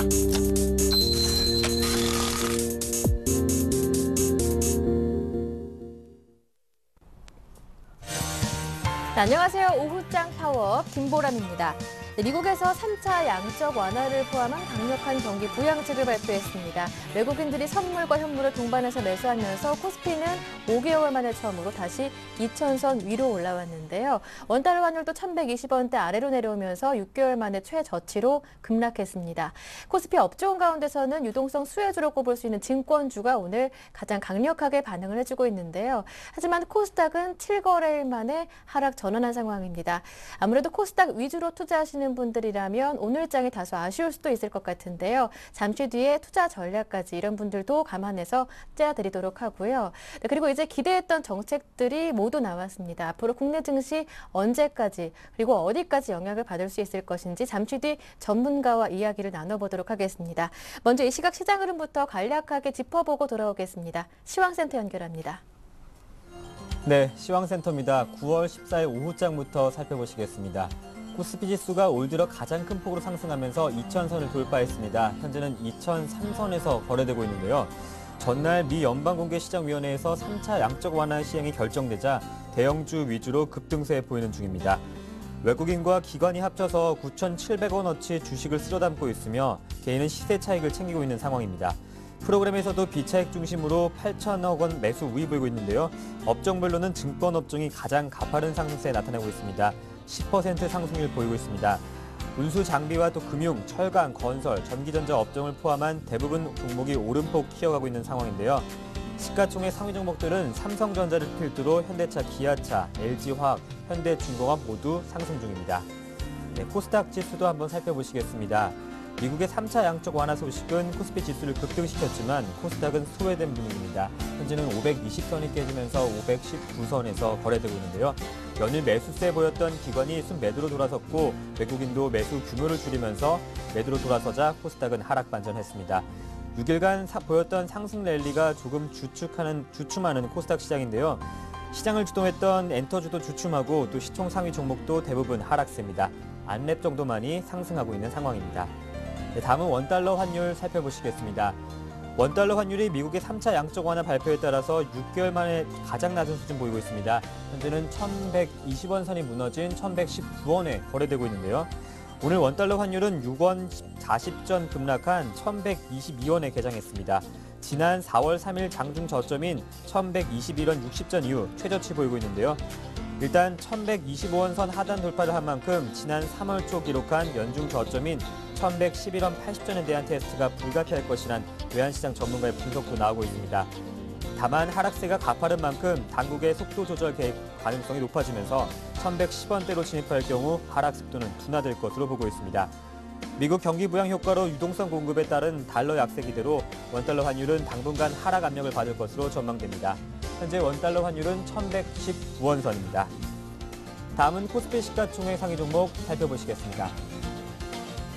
네, 안녕하세요. 오후장 파워업 김보람입니다. 미국에서 3차 양적 완화를 포함한 강력한 경기 부양책을 발표했습니다. 외국인들이 선물과 현물을 동반해서 매수하면서 코스피는 5개월 만에 처음으로 다시 2,000선 위로 올라왔는데요. 원달러 환율도 1,120원대 아래로 내려오면서 6개월 만에 최저치로 급락했습니다. 코스피 업종 가운데서는 유동성 수혜주로 꼽을 수 있는 증권주가 오늘 가장 강력하게 반응을 해주고 있는데요. 하지만 코스닥은 7거래일 만에 하락 전환한 상황입니다. 아무래도 코스닥 위주로 투자하시는 분들이라면 오늘장이 다소 아쉬울 수도 있을 것 같은데요. 잠시 뒤에 투자 전략까지 이런 분들도 감안해서 짜드리도록 하고요. 네, 그리고 이제 기대했던 정책들이 모두 나왔습니다. 앞으로 국내 증시 언제까지 그리고 어디까지 영향을 받을 수 있을 것인지 잠시 뒤 전문가와 이야기를 나눠보도록 하겠습니다. 먼저 이 시각 시장 흐름부터 간략하게 짚어보고 돌아오겠습니다. 시황센터 연결합니다. 네, 시황센터입니다. 9월 14일 오후장부터 살펴보시겠습니다. 코스피 지수가 올 들어 가장 큰 폭으로 상승하면서 2,000선을 돌파했습니다. 현재는 2,003선에서 거래되고 있는데요. 전날 미 연방공개시장위원회에서 3차 양적 완화 시행이 결정되자 대형주 위주로 급등세 보이는 중입니다. 외국인과 기관이 합쳐서 9,700원어치 주식을 쓸어담고 있으며 개인은 시세 차익을 챙기고 있는 상황입니다. 프로그램에서도 비차익 중심으로 8천억 원 매수 우위 보이고 있는데요. 업종별로는 증권업종이 가장 가파른 상승세 나타내고 있습니다. 10% 상승률 보이고 있습니다. 운수 장비와 또 금융, 철강, 건설, 전기전자 업종을 포함한 대부분 종목이 오름폭 키워가고 있는 상황인데요. 시가총액 상위 종목들은 삼성전자를 필두로 현대차, 기아차, LG화학, 현대중공업 모두 상승 중입니다. 네, 코스닥 지수도 한번 살펴보시겠습니다. 미국의 3차 양적 완화 소식은 코스피 지수를 급등시켰지만 코스닥은 소외된 분위기입니다. 현재는 520선이 깨지면서 519선에서 거래되고 있는데요. 연일 매수세 보였던 기관이 순매도로 돌아섰고 외국인도 매수 규모를 줄이면서 매도로 돌아서자 코스닥은 하락 반전했습니다. 6일간 보였던 상승 랠리가 조금 주춤하는 코스닥 시장인데요. 시장을 주도했던 엔터주도 주춤하고 또 시총 상위 종목도 대부분 하락세입니다. 안랩 정도만이 상승하고 있는 상황입니다. 네, 다음은 원달러 환율 살펴보시겠습니다. 원달러 환율이 미국의 3차 양적 완화 발표에 따라서 6개월 만에 가장 낮은 수준 보이고 있습니다. 현재는 1,120원 선이 무너진 1,119원에 거래되고 있는데요. 오늘 원달러 환율은 6원 40전 급락한 1,122원에 개장했습니다. 지난 4월 3일 장중 저점인 1,121원 60전 이후 최저치 보이고 있는데요. 일단 1,125원 선 하단 돌파를 한 만큼 지난 3월 초 기록한 연중 저점인 1,111원 80전에 대한 테스트가 불가피할 것이란 외환시장 전문가의 분석도 나오고 있습니다. 다만 하락세가 가파른 만큼 당국의 속도 조절 계획 가능성이 높아지면서 1,110원대로 진입할 경우 하락 속도는 둔화될 것으로 보고 있습니다. 미국 경기 부양 효과로 유동성 공급에 따른 달러 약세 기대로 원달러 환율은 당분간 하락 압력을 받을 것으로 전망됩니다. 현재 원달러 환율은 1,119원 선입니다. 다음은 코스피 시가총액 상위 종목 살펴보시겠습니다.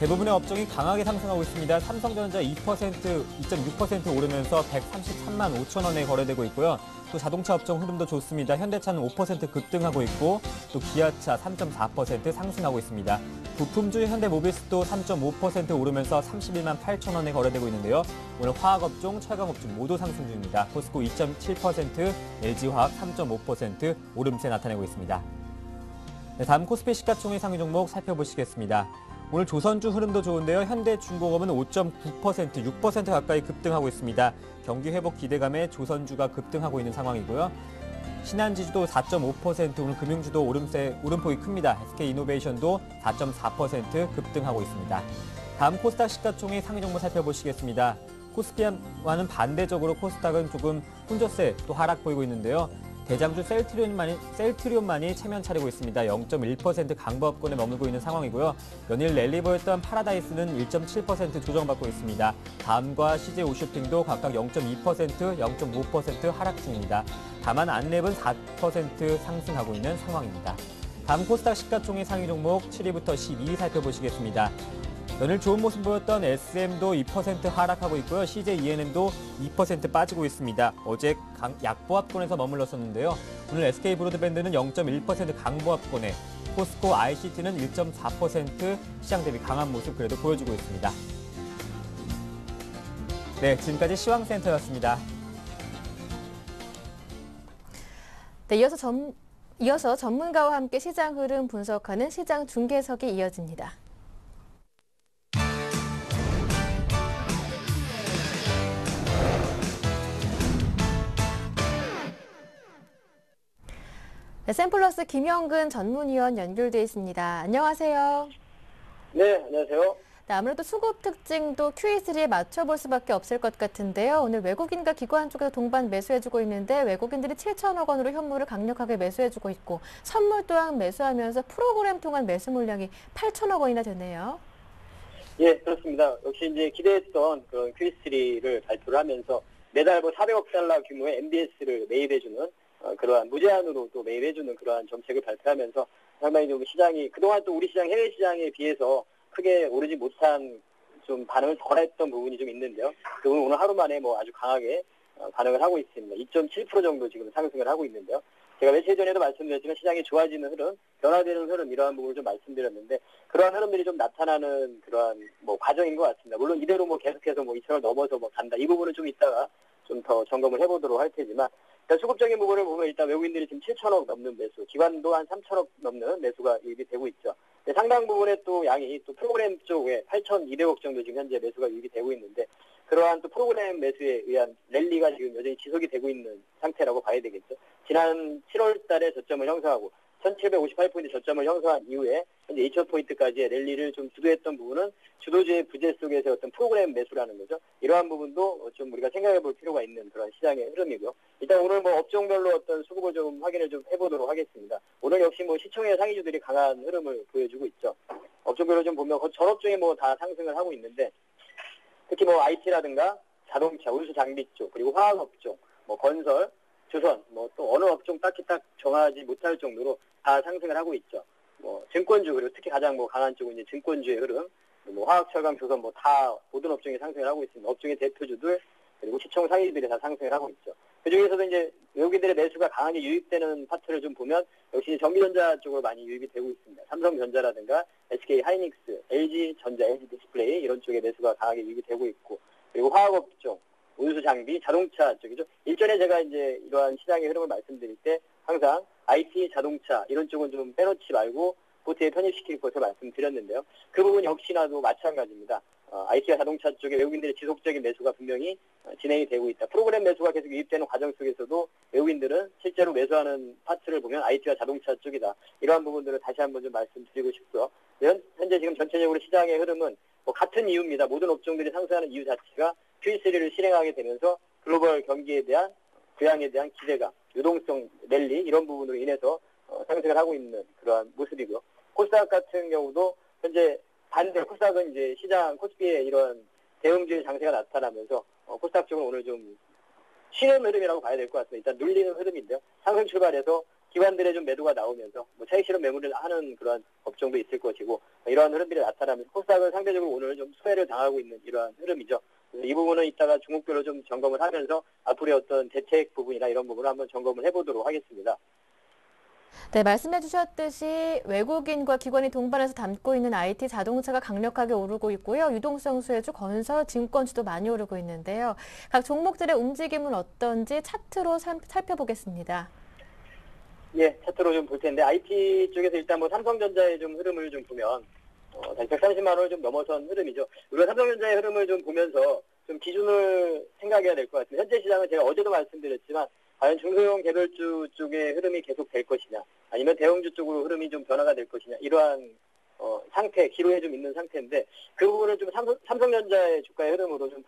대부분의 업종이 강하게 상승하고 있습니다. 삼성전자 2.6% 오르면서 133만 5천 원에 거래되고 있고요. 또 자동차 업종 흐름도 좋습니다. 현대차는 5% 급등하고 있고 또 기아차 3.4% 상승하고 있습니다. 부품주 현대모비스도 3.5% 오르면서 31만 8천 원에 거래되고 있는데요. 오늘 화학업종, 철강업종 모두 상승 중입니다. 포스코 2.7%, LG화학 3.5% 오름세 나타내고 있습니다. 네, 다음 코스피 시가총액 상위 종목 살펴보시겠습니다. 오늘 조선주 흐름도 좋은데요. 현대중공업은 5.9%, 6% 가까이 급등하고 있습니다. 경기 회복 기대감에 조선주가 급등하고 있는 상황이고요. 신한지주도 4.5%, 오늘 금융주도 오름폭이 큽니다. SK이노베이션도 4.4% 급등하고 있습니다. 다음 코스닥 시가총액 상위 종목 살펴보시겠습니다. 코스피와는 반대적으로 코스닥은 조금 혼조세 또 하락 보이고 있는데요. 대장주 셀트리온만이 체면 차리고 있습니다. 0.1% 강보합권에 머물고 있는 상황이고요. 연일 랠리 보였던 파라다이스는 1.7% 조정받고 있습니다. 다음과 CJ 오쇼핑도 각각 0.2%, 0.5% 하락 중입니다. 다만 안랩은 4% 상승하고 있는 상황입니다. 다음 코스닥 시가총액 상위 종목 7위부터 12위 살펴보시겠습니다. 연일 좋은 모습 보였던 SM도 2% 하락하고 있고요. CJ ENM도 2% 빠지고 있습니다. 어제 약보합권에서 머물렀었는데요. 오늘 SK브로드밴드는 0.1% 강보합권에, 포스코 ICT는 1.4% 시장 대비 강한 모습 그래도 보여주고 있습니다. 네, 지금까지 시황센터였습니다. 네, 이어서 전문가와 함께 시장 흐름 분석하는 시장 중계석이 이어집니다. 네, 샘플러스 김영근 전문위원 연결돼 있습니다. 안녕하세요. 네, 안녕하세요. 네, 아무래도 수급 특징도 QE3에 맞춰볼 수밖에 없을 것 같은데요. 오늘 외국인과 기관 쪽에서 동반 매수해주고 있는데 외국인들이 7천억 원으로 현물을 강력하게 매수해주고 있고 선물 또한 매수하면서 프로그램 통한 매수 물량이 8천억 원이나 되네요. 예, 그렇습니다. 역시 이제 기대했던 그런 QE3를 발표를 하면서 매달 400억 달러 규모의 MBS를 매입해주는 그러한 무제한으로 또 매입해주는 그러한 정책을 발표하면서 상당히 좀 시장이 그동안 또 우리 시장 해외 시장에 비해서 크게 오르지 못한 좀 반응을 덜했던 부분이 좀 있는데요. 그 부분 오늘 하루 만에 아주 강하게 반응을 하고 있습니다. 2.7% 정도 지금 상승을 하고 있는데요. 제가 며칠 전에도 말씀드렸지만 시장이 좋아지는 흐름, 변화되는 흐름 이러한 부분을 좀 말씀드렸는데 그러한 흐름들이 좀 나타나는 그러한 과정인 것 같습니다. 물론 이대로 계속해서 2천을 넘어서 간다. 이 부분은 좀 이따가 좀 더 점검을 해보도록 할 테지만 일단 수급적인 부분을 보면 일단 외국인들이 지금 7천억 넘는 매수, 기관도 한 3천억 넘는 매수가 유입이 되고 있죠. 상당 부분의 또 양이 또 프로그램 쪽에 8,200억 정도 지금 현재 매수가 유입이 되고 있는데 그러한 또 프로그램 매수에 의한 랠리가 지금 여전히 지속이 되고 있는 상태라고 봐야 되겠죠. 지난 7월 달에 저점을 형성하고 1758포인트 저점을 형성한 이후에 현재 2000포인트까지의 랠리를 좀 주도했던 부분은 주도주의 부재 속에서 어떤 프로그램 매수라는 거죠. 이러한 부분도 좀 우리가 생각해 볼 필요가 있는 그런 시장의 흐름이고요. 일단 오늘 업종별로 어떤 수급을 좀 확인을 좀 해보도록 하겠습니다. 오늘 역시 시총의 상위주들이 강한 흐름을 보여주고 있죠. 업종별로 좀 보면 전업종이 다 상승을 하고 있는데 특히 IT라든가 자동차, 운수 장비 쪽, 그리고 화학업종, 건설, 조선, 또 어느 업종 딱히 딱 정하지 못할 정도로 다 상승을 하고 있죠. 증권주, 그리고 특히 가장 강한 쪽은 이제 증권주의 흐름, 화학, 철강, 조선 다 모든 업종이 상승을 하고 있습니다. 업종의 대표주들, 그리고 시총 상위주들이 다 상승을 하고 있죠. 그 중에서도 이제 외국인들의 매수가 강하게 유입되는 파트를 좀 보면 역시 전기전자 쪽으로 많이 유입이 되고 있습니다. 삼성전자라든가 SK 하이닉스, LG전자, LG디스플레이 이런 쪽에 매수가 강하게 유입이 되고 있고 그리고 화학업종, 운수 장비, 자동차 쪽이죠. 일전에 제가 이제 이러한 시장의 흐름을 말씀드릴 때 항상 IT, 자동차 이런 쪽은 좀 빼놓지 말고 포트에 편입시킬 것을 말씀드렸는데요. 그 부분 역시나도 마찬가지입니다. IT와 자동차 쪽에 외국인들의 지속적인 매수가 분명히 진행이 되고 있다. 프로그램 매수가 계속 유입되는 과정 속에서도 외국인들은 실제로 매수하는 파트를 보면 IT와 자동차 쪽이다. 이러한 부분들을 다시 한번 좀 말씀드리고 싶고요. 현재 지금 전체적으로 시장의 흐름은 같은 이유입니다. 모든 업종들이 상승하는 이유 자체가 QE3를 실행하게 되면서 글로벌 경기에 대한 부양에 대한 기대감, 유동성 랠리 이런 부분으로 인해서 상승을 하고 있는 그러한 모습이고요. 코스닥 같은 경우도 현재 반대 코스닥은 이제 시장 코스피의 이런 대응주의 장세가 나타나면서 코스닥 쪽은 오늘 좀 쉬는 흐름이라고 봐야 될 것 같습니다. 일단 눌리는 흐름인데요. 상승 출발해서 기관들의 좀 매도가 나오면서 차익 실현 매물을 하는 그런 업종도 있을 것이고 이러한 흐름들이 나타나면서 코스닥은 상대적으로 오늘 좀 소외를 당하고 있는 이러한 흐름이죠. 이 부분은 이따가 종목별로 좀 점검을 하면서 앞으로의 어떤 대책 부분이나 이런 부분을 한번 점검을 해보도록 하겠습니다. 네, 말씀해 주셨듯이 외국인과 기관이 동반해서 담고 있는 IT, 자동차가 강력하게 오르고 있고요. 유동성 수혜주, 건설, 증권주도 많이 오르고 있는데요. 각 종목들의 움직임은 어떤지 차트로 살펴보겠습니다. 예, 차트로 좀 볼 텐데 IT 쪽에서 일단 삼성전자의 좀 흐름을 좀 보면 다시 130만 원을 좀 넘어선 흐름이죠. 우리가 삼성전자의 흐름을 좀 보면서 좀 기준을 생각해야 될 것 같습니다. 현재 시장은 제가 어제도 말씀드렸지만 과연 중소형 개별주 쪽의 흐름이 계속 될 것이냐 아니면 대형주 쪽으로 흐름이 좀 변화가 될 것이냐 이러한 상태, 기로에 좀 있는 상태인데 그 부분을 좀 삼성전자의 주가의 흐름으로 좀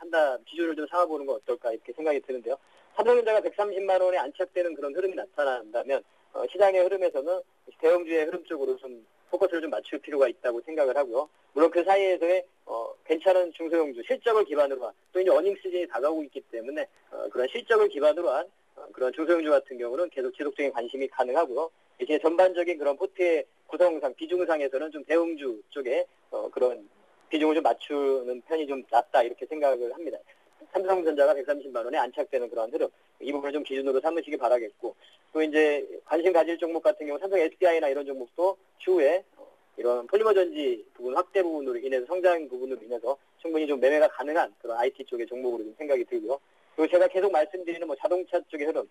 기준을 좀 삼아보는 건 어떨까 이렇게 생각이 드는데요. 삼성전자가 130만 원에 안착되는 그런 흐름이 나타난다면 시장의 흐름에서는 대형주의 흐름 쪽으로 좀 포커스를 좀 맞출 필요가 있다고 생각을 하고요. 물론 그 사이에서의 괜찮은 중소형주, 실적을 기반으로 한, 또 이제 어닝 시즌이 다가오고 있기 때문에 그런 실적을 기반으로 한 그런 중소형주 같은 경우는 계속 지속적인 관심이 가능하고요. 이제 전반적인 그런 포트의 구성상, 비중상에서는 좀 대형주 쪽에 그런 비중을 좀 맞추는 편이 좀 낫다 이렇게 생각을 합니다. 삼성전자가 130만 원에 안착되는 그런 흐름, 이 부분을 좀 기준으로 삼으시기 바라겠고, 또 이제 관심 가질 종목 같은 경우 삼성 SDI나 이런 종목도 추후에 이런 폴리머 전지 부분 확대 부분으로 인해서 성장 부분으로 인해서 충분히 좀 매매가 가능한 그런 IT 쪽의 종목으로 좀 생각이 들고요. 그리고 제가 계속 말씀드리는 뭐 자동차 쪽의 흐름,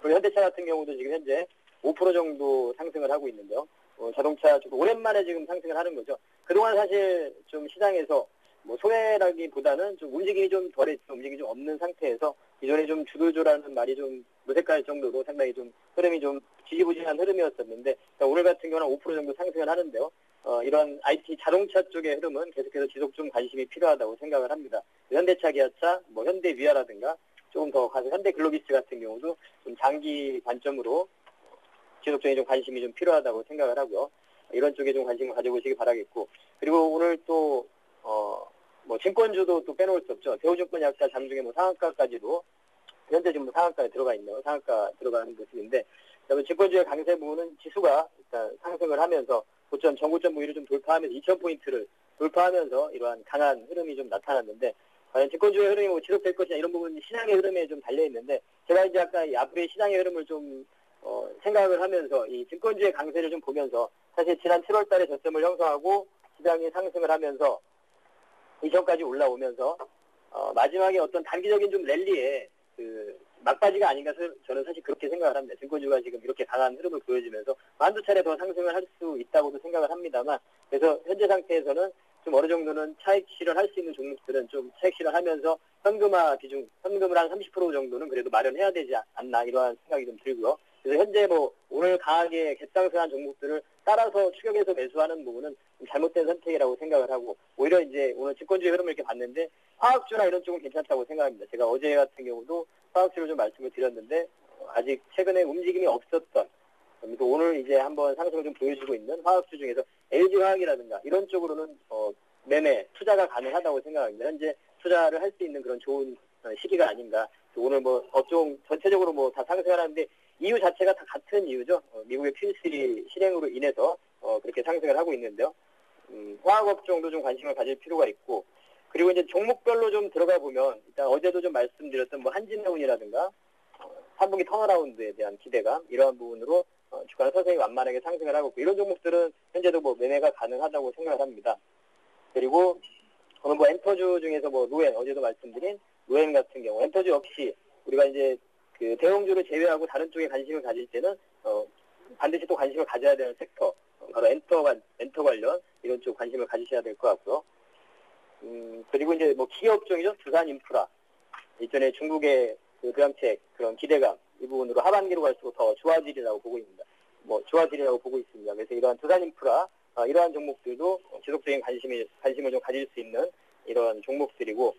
그리고 현대차 같은 경우도 지금 현재 5% 정도 상승을 하고 있는데요. 자동차 쪽 오랜만에 지금 상승을 하는 거죠. 그동안 사실 좀 시장에서 뭐 소외라기보다는 좀 움직임이 좀 덜했죠. 움직임이 좀 없는 상태에서 기존에 좀 주도주라는 말이 좀 무색할 정도로 상당히 좀 흐름이 좀 지지부진한 흐름이었었는데 오늘 같은 경우는 5% 정도 상승을 하는데요. 이런 IT 자동차 쪽의 흐름은 계속해서 지속 좀 관심이 필요하다고 생각을 합니다. 현대차, 기아차, 뭐 현대위아라든가 조금 더 가서 현대글로비스 같은 경우도 좀 장기 관점으로 지속적인 좀 관심이 좀 필요하다고 생각을 하고요. 이런 쪽에 좀 관심을 가져보시기 바라겠고, 그리고 오늘 또 뭐 증권주도 또 빼놓을 수 없죠. 대우증권 약자 장중에 뭐 상한가까지도 현재 지금 상한가에 들어가 있네요. 상한가 들어가는 모습인데, 증권주의 강세 부분은 지수가 일단 상승을 하면서 고점 전고점 부위를 좀 돌파하면서 2,000포인트를 돌파하면서 이러한 강한 흐름이 좀 나타났는데, 과연 증권주의 흐름이 뭐 지속될 것이냐 이런 부분이 시장의 흐름에 좀 달려 있는데, 제가 이제 아까 이 앞으로의 시장의 흐름을 좀 생각을 하면서 이 증권주의 강세를 좀 보면서 사실 지난 7월 달에 저점을 형성하고 시장이 상승을 하면서 이전까지 올라오면서 마지막에 어떤 단기적인 좀 랠리에 그 막바지가 아닌가 저는 사실 그렇게 생각을 합니다. 증권주가 지금 이렇게 강한 흐름을 보여주면서 한두 차례 더 상승을 할 수 있다고도 생각을 합니다만, 그래서 현재 상태에서는 좀 어느 정도는 차익 실현할 수 있는 종목들은 좀 차익 실현하면서 현금화 비중, 현금을 한 30% 정도는 그래도 마련해야 되지 않나 이러한 생각이 좀 들고요. 그래서 현재 뭐 오늘 강하게 갭상승한 종목들을 따라서 추격해서 매수하는 부분은 좀 잘못된 선택이라고 생각을 하고, 오히려 이제 오늘 증권주의 흐름을 이렇게 봤는데 화학주나 이런 쪽은 괜찮다고 생각합니다. 제가 어제 같은 경우도 화학주를 좀 말씀을 드렸는데 아직 최근에 움직임이 없었던, 또 오늘 이제 한번 상승을 좀 보여주고 있는 화학주 중에서 LG화학이라든가 이런 쪽으로는 매매, 투자가 가능하다고 생각합니다. 현재 투자를 할 수 있는 그런 좋은 시기가 아닌가. 오늘 뭐 업종 전체적으로 뭐 다 상승하는데 이유 자체가 다 같은 이유죠. 미국의 Q3 실행으로 인해서 그렇게 상승을 하고 있는데요. 화학업종도 좀 관심을 가질 필요가 있고, 그리고 이제 종목별로 좀 들어가 보면 일단 어제도 좀 말씀드렸던 뭐 한진해운이라든가 3분기 턴어라운드에 대한 기대감 이러한 부분으로 주가는 서서히 완만하게 상승을 하고 있고, 이런 종목들은 현재도 뭐 매매가 가능하다고 생각을 합니다. 그리고 오늘 뭐 엔터주 중에서 뭐 노엔, 어제도 말씀드린 노엔 같은 경우 엔터주 역시 우리가 이제 그 대형주를 제외하고 다른 쪽에 관심을 가질 때는 반드시 또 관심을 가져야 되는 섹터, 바로 엔터 관련 이런 쪽 관심을 가지셔야 될 것 같고요. 그리고 이제 뭐 기업종이죠. 두산인프라, 이전에 중국의 그 부양책 그런 기대감 이 부분으로 하반기로 갈수록 더 좋아지리라고 보고 있습니다. 그래서 이러한 두산인프라 이러한 종목들도 지속적인 관심을 좀 가질 수 있는 이런 종목들이고,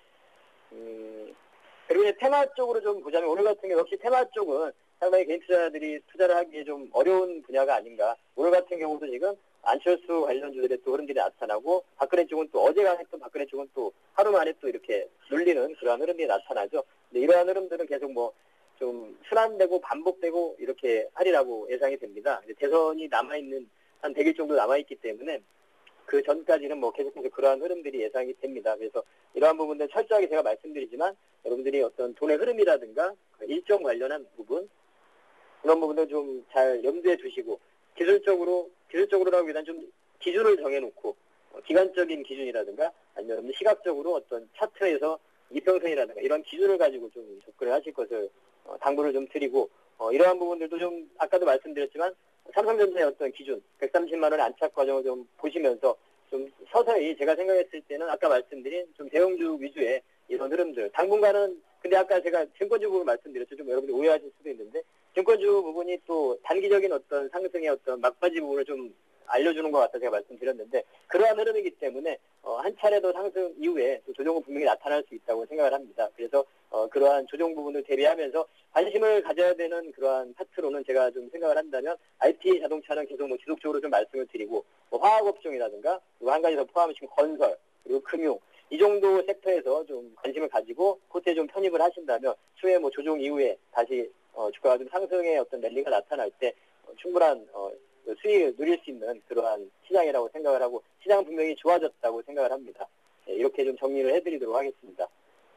그리고 이제 테마 쪽으로 좀 보자면 오늘 같은 경우 역시 테마 쪽은 상당히 개인 투자자들이 투자를 하기에 좀 어려운 분야가 아닌가. 오늘 같은 경우도 지금 안철수 관련주들의 또 흐름들이 나타나고, 박근혜 쪽은 또 어제 강했던 박근혜 쪽은 또 하루 만에 또 이렇게 눌리는 그러한 흐름이 나타나죠. 근데 이러한 흐름들은 계속 뭐 좀 순환되고 반복되고 이렇게 하리라고 예상이 됩니다. 대선이 남아있는 한 100일 정도 남아있기 때문에 그 전까지는 뭐 계속해서 그러한 흐름들이 예상이 됩니다. 그래서 이러한 부분들 철저하게 제가 말씀드리지만 여러분들이 어떤 돈의 흐름이라든가 일정 관련한 부분, 그런 부분들 좀 잘 염두에 두시고 기술적으로라기보다는 좀 기준을 정해놓고 기간적인 기준이라든가 아니면 시각적으로 어떤 차트에서 이평선이라든가 이런 기준을 가지고 좀 접근을 하실 것을 당부를 좀 드리고, 이러한 부분들도 좀 아까도 말씀드렸지만 삼성전자의 어떤 기준 130만 원의 안착 과정을 좀 보시면서 좀 서서히 제가 생각했을 때는 아까 말씀드린 좀 대형주 위주의 이런 흐름들 당분간은, 근데 아까 제가 증권주 부분 말씀드렸죠. 좀 여러분들이 오해하실 수도 있는데 증권주 부분이 또 단기적인 어떤 상승의 어떤 막바지 부분을 좀 알려주는 것 같다 제가 말씀드렸는데, 그러한 흐름이기 때문에 한 차례 더 상승 이후에 또 조정은 분명히 나타날 수 있다고 생각을 합니다. 그래서 그러한 조정 부분을 대비하면서 관심을 가져야 되는 그러한 파트로는 제가 좀 생각을 한다면 IT 자동차는 계속 뭐 지속적으로 좀 말씀을 드리고, 뭐 화학업종이라든가 그리고 한 가지 더 포함하시면 건설 그리고 금융 이 정도 섹터에서 좀 관심을 가지고 그때 좀 편입을 하신다면 추후에 뭐 조정 이후에 다시 주가가 좀 상승의 어떤 랠리가 나타날 때 충분한 수익을 누릴 수 있는 그러한 시장이라고 생각을 하고, 시장은 분명히 좋아졌다고 생각을 합니다. 네, 이렇게 좀 정리를 해드리도록 하겠습니다.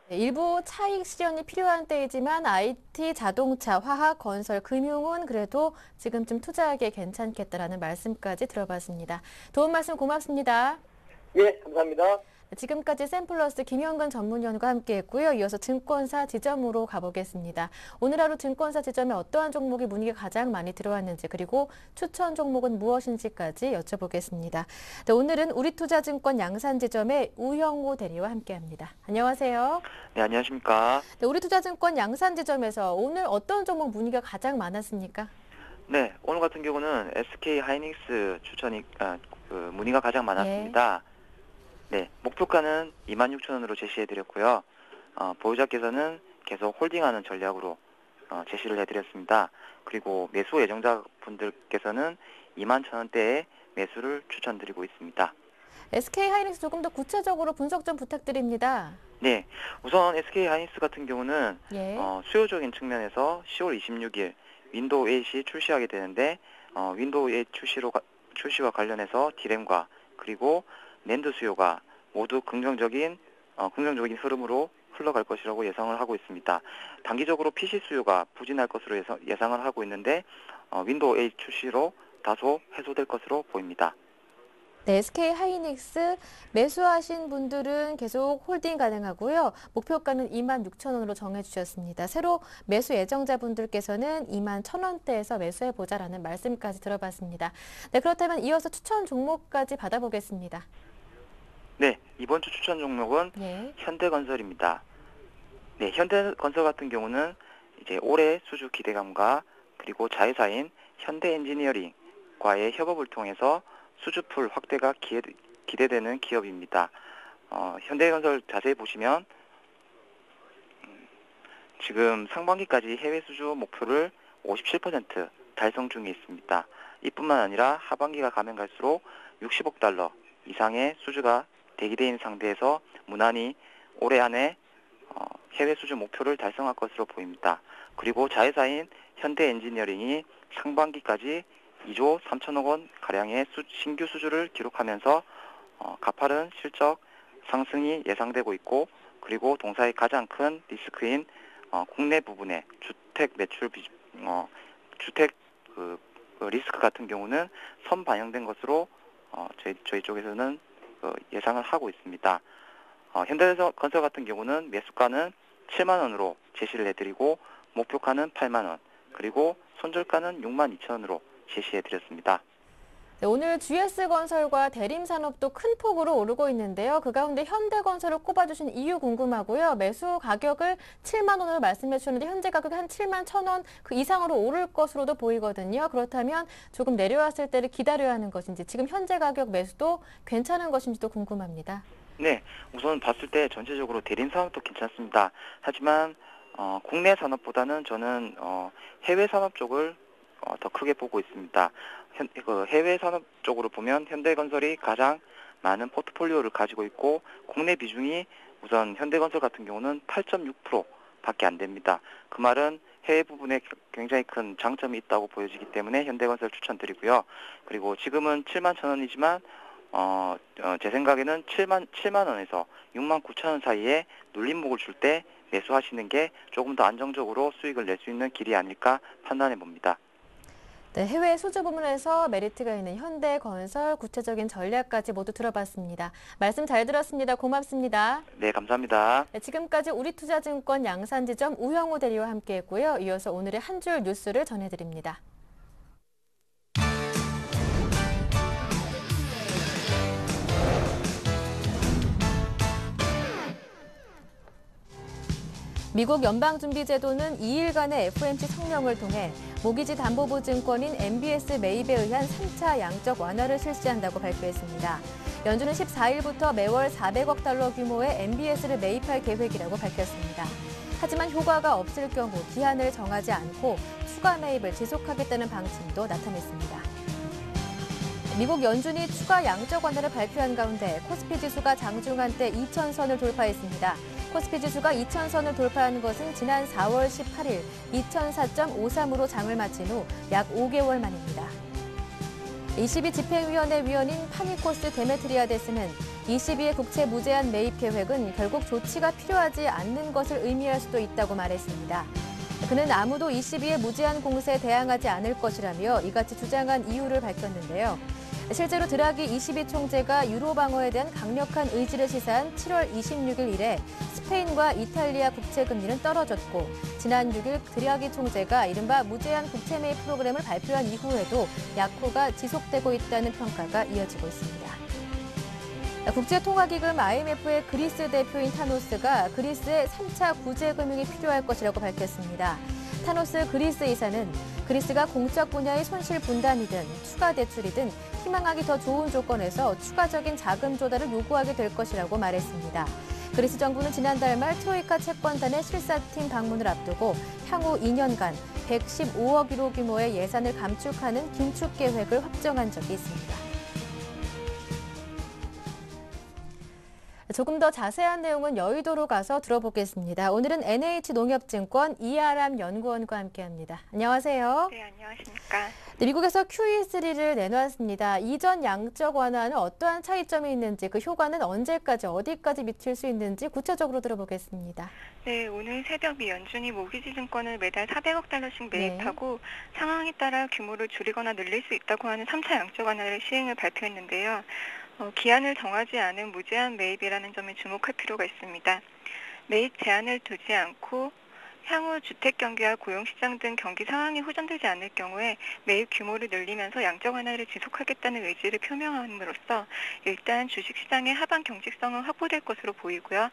네, 일부 차익 실현이 필요한 때이지만 IT, 자동차, 화학, 건설, 금융은 그래도 지금쯤 투자하기에 괜찮겠다라는 말씀까지 들어봤습니다. 도움 말씀 고맙습니다. 예, 감사합니다. 지금까지 샘플러스 김현근 전문위원과 함께했고요. 이어서 증권사 지점으로 가보겠습니다. 오늘 하루 증권사 지점에 어떠한 종목이 문의가 가장 많이 들어왔는지 그리고 추천 종목은 무엇인지까지 여쭤보겠습니다. 네, 오늘은 우리투자증권 양산지점의 우형호 대리와 함께합니다. 안녕하세요. 네, 안녕하십니까. 네, 우리투자증권 양산지점에서 오늘 어떤 종목 문의가 가장 많았습니까? 네, 오늘 같은 경우는 SK 하이닉스 문의가 가장 많았습니다. 네, 목표가는 26,000원으로 제시해드렸고요. 보유자께서는 계속 홀딩하는 전략으로 제시를 해드렸습니다. 그리고 매수 예정자분들께서는 21,000원대에 매수를 추천드리고 있습니다. SK 하이닉스 조금 더 구체적으로 분석 좀 부탁드립니다. 네, 우선 SK 하이닉스 같은 경우는 예. 수요적인 측면에서 10월 26일 윈도우 8이 출시하게 되는데 윈도우 8 출시와 관련해서 디램과 그리고 낸드 수요가 모두 긍정적인 흐름으로 흘러갈 것이라고 예상을 하고 있습니다. 단기적으로 PC 수요가 부진할 것으로 예상을 하고 있는데 윈도우 8 출시로 다소 해소될 것으로 보입니다. 네, SK 하이닉스 매수하신 분들은 계속 홀딩 가능하고요. 목표가는 26,000원으로 정해주셨습니다. 새로 매수 예정자분들께서는 21,000원대에서 매수해보자라는 말씀까지 들어봤습니다. 네, 그렇다면 이어서 추천 종목까지 받아보겠습니다. 네, 이번 주 추천 종목은 예. 현대건설입니다. 네, 현대건설 같은 경우는 이제 올해 수주 기대감과 그리고 자회사인 현대엔지니어링과의 협업을 통해서 수주풀 확대가 기대되는 기업입니다. 현대건설 자세히 보시면 지금 상반기까지 해외 수주 목표를 57% 달성 중에 있습니다. 이뿐만 아니라 하반기가 가면 갈수록 60억 달러 이상의 수주가 대기되어 있는 상태에서 무난히 올해 안에 해외 수주 목표를 달성할 것으로 보입니다. 그리고 자회사인 현대엔지니어링이 상반기까지 2조 3천억 원 가량의 신규 수주를 기록하면서 가파른 실적 상승이 예상되고 있고 그리고 동사의 가장 큰 리스크인 국내 부분의 주택 매출 주택 리스크 같은 경우는 선반영된 것으로 저희 쪽에서는 예상을 하고 있습니다. 현대건설 같은 경우는 매수가는 7만 원으로 제시를 해드리고 목표가는 8만 원 그리고 손절가는 6만 2천 원으로 제시해드렸습니다. 네, 오늘 GS건설과 대림산업도 큰 폭으로 오르고 있는데요. 그 가운데 현대건설을 꼽아주신 이유 궁금하고요. 매수 가격을 7만 원으로 말씀해 주셨는데 현재 가격이 한 7만 1,000원 그 이상으로 오를 것으로도 보이거든요. 그렇다면 조금 내려왔을 때를 기다려야 하는 것인지 지금 현재 가격 매수도 괜찮은 것인지도 궁금합니다. 네, 우선 봤을 때 전체적으로 대림산업도 괜찮습니다. 하지만 국내 산업보다는 저는 해외 산업 쪽을 더 크게 보고 있습니다. 해외 산업 쪽으로 보면 현대건설이 가장 많은 포트폴리오를 가지고 있고 국내 비중이 우선 현대건설 같은 경우는 8.6%밖에 안 됩니다. 그 말은 해외 부분에 굉장히 큰 장점이 있다고 보여지기 때문에 현대건설 추천드리고요. 그리고 지금은 7만 1,000원이지만 제 생각에는 7만 원에서 6만 9천 원 사이에 눌림목을 줄 때 매수하시는 게 조금 더 안정적으로 수익을 낼 수 있는 길이 아닐까 판단해 봅니다. 네, 해외 수주 부문에서 메리트가 있는 현대건설 구체적인 전략까지 모두 들어봤습니다. 말씀 잘 들었습니다. 고맙습니다. 네, 감사합니다. 네, 지금까지 우리투자증권 양산지점 우형호 대리와 함께했고요. 이어서 오늘의 한 줄 뉴스를 전해드립니다. 미국 연방준비제도는 2일간의 FOMC 성명을 통해 모기지 담보부 증권인 MBS 매입에 의한 3차 양적 완화를 실시한다고 발표했습니다. 연준은 14일부터 매월 400억 달러 규모의 MBS를 매입할 계획이라고 밝혔습니다. 하지만 효과가 없을 경우 기한을 정하지 않고 추가 매입을 지속하겠다는 방침도 나타냈습니다. 미국 연준이 추가 양적 완화를 발표한 가운데 코스피 지수가 장중한 때 2,000선을 돌파했습니다. 코스피 지수가 2,000선을 돌파한 것은 지난 4월 18일 2,004.53으로 장을 마친 후 약 5개월 만입니다. 22집행위원회 위원인 파니코스 데메트리아데스는 ECB의 국채 무제한 매입 계획은 결국 조치가 필요하지 않는 것을 의미할 수도 있다고 말했습니다. 그는 아무도 ECB의 무제한 공세에 대항하지 않을 것이라며 이같이 주장한 이유를 밝혔는데요. 실제로 드라기 ECB 총재가 유로 방어에 대한 강력한 의지를 시사한 7월 26일 이래 스페인과 이탈리아 국채 금리는 떨어졌고 지난 6일 드라기 총재가 이른바 무제한 국채 매입 프로그램을 발표한 이후에도 약호가 지속되고 있다는 평가가 이어지고 있습니다. 국제통화기금 IMF의 그리스 대표인 타노스가 그리스의 3차 구제 금융이 필요할 것이라고 밝혔습니다. 타노스 그리스 이사는 그리스가 공적 분야의 손실 분담이든 추가 대출이든 희망하기 더 좋은 조건에서 추가적인 자금 조달을 요구하게 될 것이라고 말했습니다. 그리스 정부는 지난달 말 트로이카 채권단의 실사팀 방문을 앞두고 향후 2년간 115억 유로 규모의 예산을 감축하는 긴축 계획을 확정한 적이 있습니다. 조금 더 자세한 내용은 여의도로 가서 들어보겠습니다. 오늘은 NH농협증권 이아람 연구원과 함께합니다. 안녕하세요. 네, 안녕하십니까. 네, 미국에서 QE3를 내놓았습니다. 이전 양적 완화는 어떠한 차이점이 있는지, 그 효과는 언제까지, 어디까지 미칠 수 있는지 구체적으로 들어보겠습니다. 네, 오늘 새벽 미 연준이 모기지 증권을 매달 400억 달러씩 매입하고 상황에 따라 규모를 줄이거나 늘릴 수 있다고 하는 3차 양적 완화를 시행을 발표했는데요. 기한을 정하지 않은 무제한 매입이라는 점에 주목할 필요가 있습니다. 매입 제한을 두지 않고 향후 주택 경기와 고용시장 등 경기 상황이 호전되지 않을 경우에 매입 규모를 늘리면서 양적 완화를 지속하겠다는 의지를 표명함으로써 일단 주식시장의 하반 경직성은 확보될 것으로 보이고요.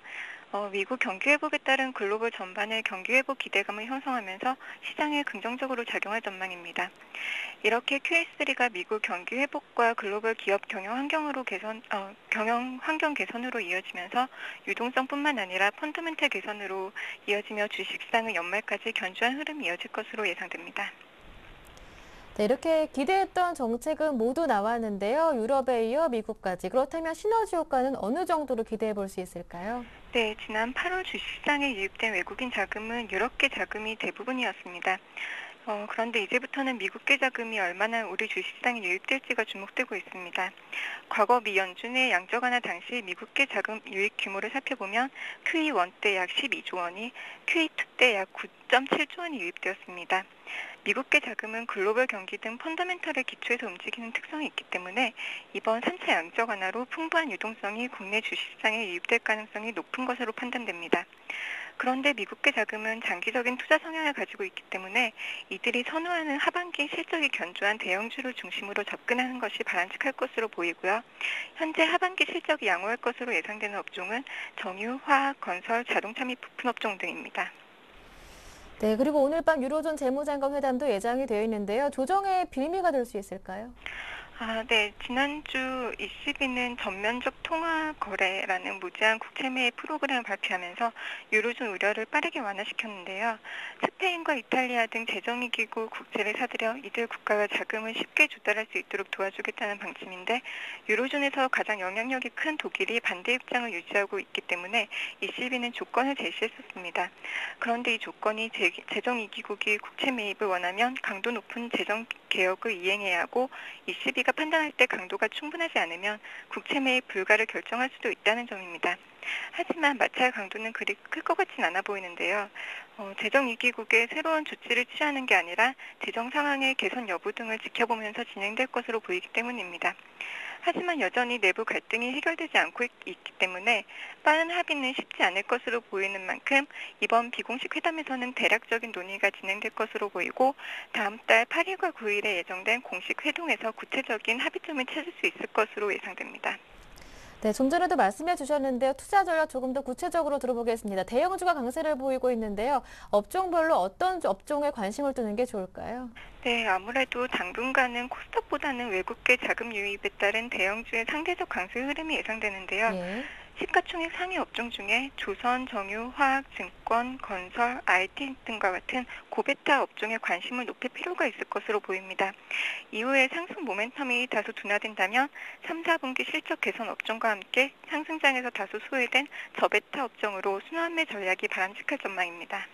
미국 경기 회복에 따른 글로벌 전반의 경기 회복 기대감을 형성하면서 시장에 긍정적으로 작용할 전망입니다. 이렇게 QE3가 미국 경기 회복과 글로벌 기업 경영 환경 개선으로 이어지면서 유동성뿐만 아니라 펀더멘털 개선으로 이어지며 주식시장은 연말까지 견조한 흐름이 이어질 것으로 예상됩니다. 네, 이렇게 기대했던 정책은 모두 나왔는데요. 유럽에 이어 미국까지. 그렇다면 시너지 효과는 어느 정도로 기대해 볼 수 있을까요? 네, 지난 8월 주식시장에 유입된 외국인 자금은 유럽계 자금이 대부분이었습니다. 그런데 이제부터는 미국계 자금이 얼마나 우리 주식시장에 유입될지가 주목되고 있습니다. 과거 미 연준의 양적 완화 당시 미국계 자금 유입 규모를 살펴보면 QE1 때 약 12조 원이, QE2 때 약 9.7조 원이 유입되었습니다. 미국계 자금은 글로벌 경기 등 펀더멘털에 기초해서 움직이는 특성이 있기 때문에 이번 3차 양적 완화로 풍부한 유동성이 국내 주식시장에 유입될 가능성이 높은 것으로 판단됩니다. 그런데 미국계 자금은 장기적인 투자 성향을 가지고 있기 때문에 이들이 선호하는 하반기 실적이 견조한 대형주를 중심으로 접근하는 것이 바람직할 것으로 보이고요. 현재 하반기 실적이 양호할 것으로 예상되는 업종은 정유, 화학, 건설, 자동차 및 부품 업종 등입니다. 네, 그리고 오늘 밤 유로존 재무장관 회담도 예정이 되어 있는데요. 조정의 빌미가 될 수 있을까요? 네. 지난주 ECB는 전면적 통화 거래라는 무제한 국채 매입 프로그램을 발표하면서 유로존 우려를 빠르게 완화시켰는데요. 스페인과 이탈리아 등 재정위기구 국채를 사들여 이들 국가가 자금을 쉽게 조달할 수 있도록 도와주겠다는 방침인데 유로존에서 가장 영향력이 큰 독일이 반대 입장을 유지하고 있기 때문에 ECB는 조건을 제시했었습니다. 그런데 이 조건이 재정위기국이 국채 매입을 원하면 강도 높은 재정 개혁을 이행해야 하고 ECB가 판단할 때 강도가 충분하지 않으면 국채 매입 불가를 결정할 수도 있다는 점입니다. 하지만 마찰 강도는 그리 클 것 같진 않아 보이는데요. 재정위기국의 새로운 조치를 취하는 게 아니라 재정 상황의 개선 여부 등을 지켜보면서 진행될 것으로 보이기 때문입니다. 하지만 여전히 내부 갈등이 해결되지 않고 있기 때문에 빠른 합의는 쉽지 않을 것으로 보이는 만큼 이번 비공식 회담에서는 대략적인 논의가 진행될 것으로 보이고 다음 달 8일과 9일에 예정된 공식 회동에서 구체적인 합의점을 찾을 수 있을 것으로 예상됩니다. 네, 좀 전에도 말씀해 주셨는데요. 투자 전략 조금 더 구체적으로 들어보겠습니다. 대형주가 강세를 보이고 있는데요. 업종별로 어떤 업종에 관심을 두는 게 좋을까요? 네, 아무래도 당분간은 코스닥보다는 외국계 자금 유입에 따른 대형주의 상대적 강세 흐름이 예상되는데요. 예. 시가총액 상위 업종 중에 조선, 정유, 화학, 증권, 건설, IT 등과 같은 고베타 업종에 관심을 높일 필요가 있을 것으로 보입니다. 이후에 상승 모멘텀이 다소 둔화된다면 3, 4분기 실적 개선 업종과 함께 상승장에서 다소 소외된 저베타 업종으로 순환매 전략이 바람직할 전망입니다.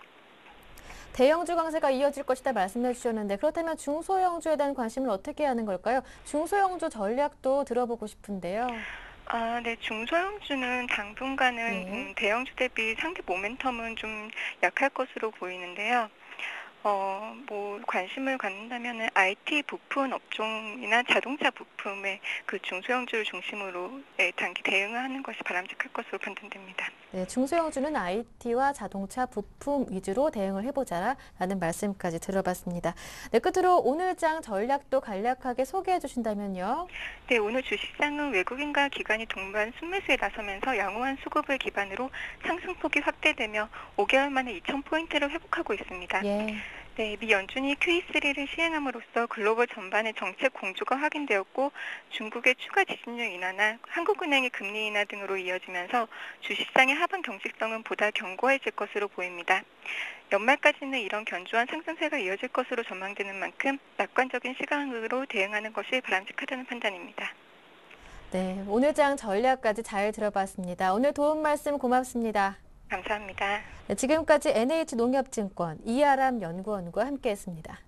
대형주 강세가 이어질 것이다 말씀해 주셨는데 그렇다면 중소형주에 대한 관심을 어떻게 하는 걸까요? 중소형주 전략도 들어보고 싶은데요. 네, 중소형주는 당분간은 네. 대형주 대비 상대 모멘텀은 좀 약할 것으로 보이는데요. 관심을 갖는다면은 IT 부품 업종이나 자동차 부품의 그 중소형주를 중심으로 단기 대응을 하는 것이 바람직할 것으로 판단됩니다. 네, 중소형주는 IT와 자동차 부품 위주로 대응을 해보자라는 말씀까지 들어봤습니다. 네, 끝으로 오늘 장 전략도 간략하게 소개해 주신다면요. 네, 오늘 주식시장은 외국인과 기관이 동반 순매수에 나서면서 양호한 수급을 기반으로 상승폭이 확대되며 5개월 만에 2,000포인트를 회복하고 있습니다. 예. 네, 미 연준이 QE3를 시행함으로써 글로벌 전반의 정책 공조가 확인되었고 중국의 추가 지준율 인하나 한국은행의 금리 인하 등으로 이어지면서 주식시장의 하방 경직성은 보다 견고해질 것으로 보입니다. 연말까지는 이런 견조한 상승세가 이어질 것으로 전망되는 만큼 낙관적인 시각으로 대응하는 것이 바람직하다는 판단입니다. 네, 오늘 장 전략까지 잘 들어봤습니다. 오늘 도움 말씀 고맙습니다. 감사합니다. 네, 지금까지 NH농협증권 이아람 연구원과 함께했습니다.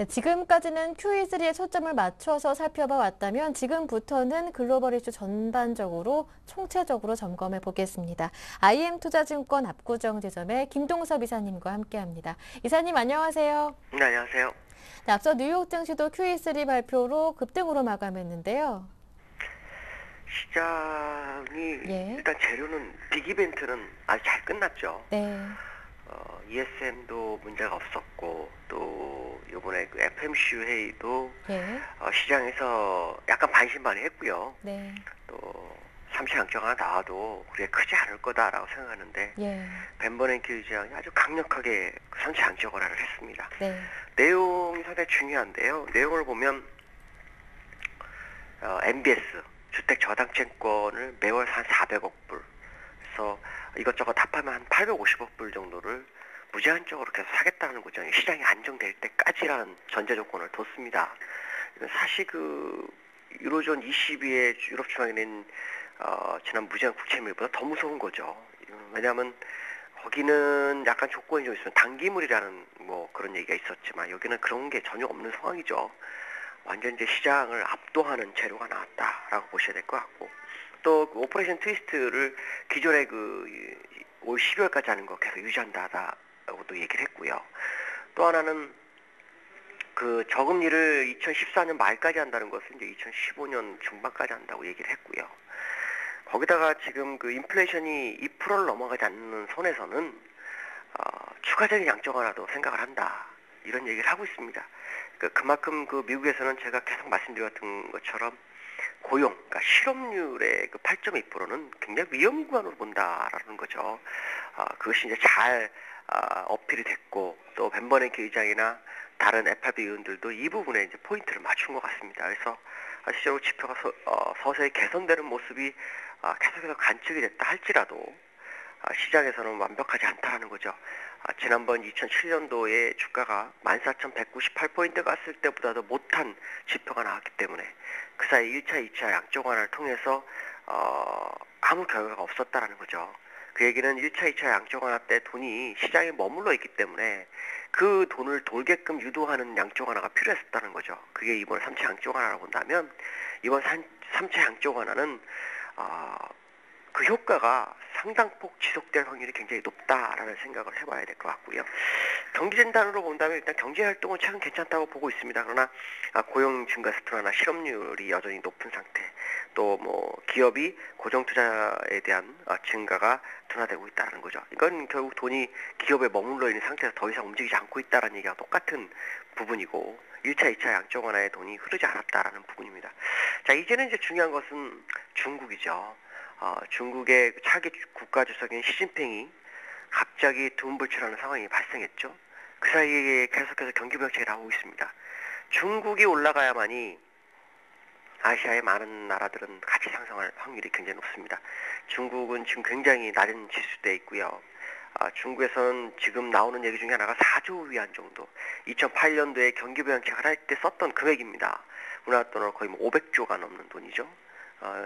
네, 지금까지는 QE3에 초점을 맞춰서 살펴봐 왔다면 지금부터는 글로벌 이슈 전반적으로 총체적으로 점검해 보겠습니다. IM투자증권 압구정지점의 김동섭 이사님과 함께합니다. 이사님 안녕하세요. 네, 안녕하세요. 네, 앞서 뉴욕 증시도 QE3 발표로 급등으로 마감했는데요. 시장이 예. 일단 재료는 빅 이벤트는 아주 잘 끝났죠. 네. ESM도 문제가 없었고 또 이번에 그 FMC 회의도 예. 시장에서 약간 반신반의했고요. 네. 또 3차 양적 하나 나와도 그게 크지 않을 거다라고 생각하는데 예. 벤버냉키 의장이 아주 강력하게 3차 양적 완화를 했습니다. 네. 내용이 상당히 중요한데요. 내용을 보면 MBS 주택저당채권을 매월 한 400억 불, 그래서 이것저것 합하면 한 850억 불 정도를 무제한적으로 계속 사겠다는 거죠. 시장이 안정될 때까지라는 전제 조건을 뒀습니다. 사실 그 유로존 22의 유럽중앙에 낸 지난 무제한 국채밀보다 더 무서운 거죠. 왜냐하면 거기는 약간 조건이 좀 있으면 단기물이라는 뭐 그런 얘기가 있었지만 여기는 그런 게 전혀 없는 상황이죠. 완전 이제 시장을 압도하는 재료가 나왔다라고 보셔야 될 것 같고, 또 그 오퍼레이션 트위스트를 기존에 올 12월까지 하는 거 계속 유지한다라고도 얘기를 했고요. 또 하나는 그 저금리를 2014년 말까지 한다는 것은 이제 2015년 중반까지 한다고 얘기를 했고요. 거기다가 지금 그 인플레이션이 2%를 넘어가지 않는 선에서는 추가적인 양적 완화도 생각을 한다, 이런 얘기를 하고 있습니다. 그만큼 그 미국에서는 제가 계속 말씀드렸던 것처럼 고용, 그러니까 실업률의 그 8.2%는 굉장히 위험 구간으로 본다라는 거죠. 그것이 이제 잘 어필이 됐고, 또 벤버냉키 의장이나 다른 FRB 의원들도 이 부분에 이제 포인트를 맞춘 것 같습니다. 그래서 실제로 지표가 서서히 개선되는 모습이 계속해서 관측이 됐다 할지라도 시장에서는 완벽하지 않다는 거죠. 지난번 2007년도에 주가가 14,198포인트 갔을 때보다도 못한 지표가 나왔기 때문에 그 사이 1차, 2차 양적 완화를 통해서 아무 결과가 없었다라는 거죠. 그 얘기는 1차, 2차 양적 완화 때 돈이 시장에 머물러 있기 때문에 그 돈을 돌게끔 유도하는 양적 완화가 필요했었다는 거죠. 그게 이번 3차 양적 완화라고 본다면 이번 3차 양적 완화는 그 효과가 상당폭 지속될 확률이 굉장히 높다라는 생각을 해봐야 될 것 같고요. 경기진단으로 본다면 일단 경제활동은 최근 괜찮다고 보고 있습니다. 그러나 고용 증가 스트라나 실업률이 여전히 높은 상태, 또 뭐 기업이 고정투자에 대한 증가가 둔화되고 있다는 거죠. 이건 결국 돈이 기업에 머물러 있는 상태에서 더 이상 움직이지 않고 있다는 얘기가 똑같은 부분이고 1차, 2차 양적 완화의 돈이 흐르지 않았다라는 부분입니다. 자, 이제는 이제 중요한 것은 중국이죠. 중국의 차기 국가주석인 시진핑이 갑자기 두음불출하는 상황이 발생했죠. 그 사이에 계속해서 경기 부양책이 나오고 있습니다. 중국이 올라가야만이 아시아의 많은 나라들은 같이 상승할 확률이 굉장히 높습니다. 중국은 지금 굉장히 낮은 지수대에 있고요. 중국에서는 지금 나오는 얘기 중에 하나가 4조 위안 정도, 2008년도에 경기 부양책을 할 때 썼던 금액입니다. 우리나라 돈으로 거의 500조가 넘는 돈이죠.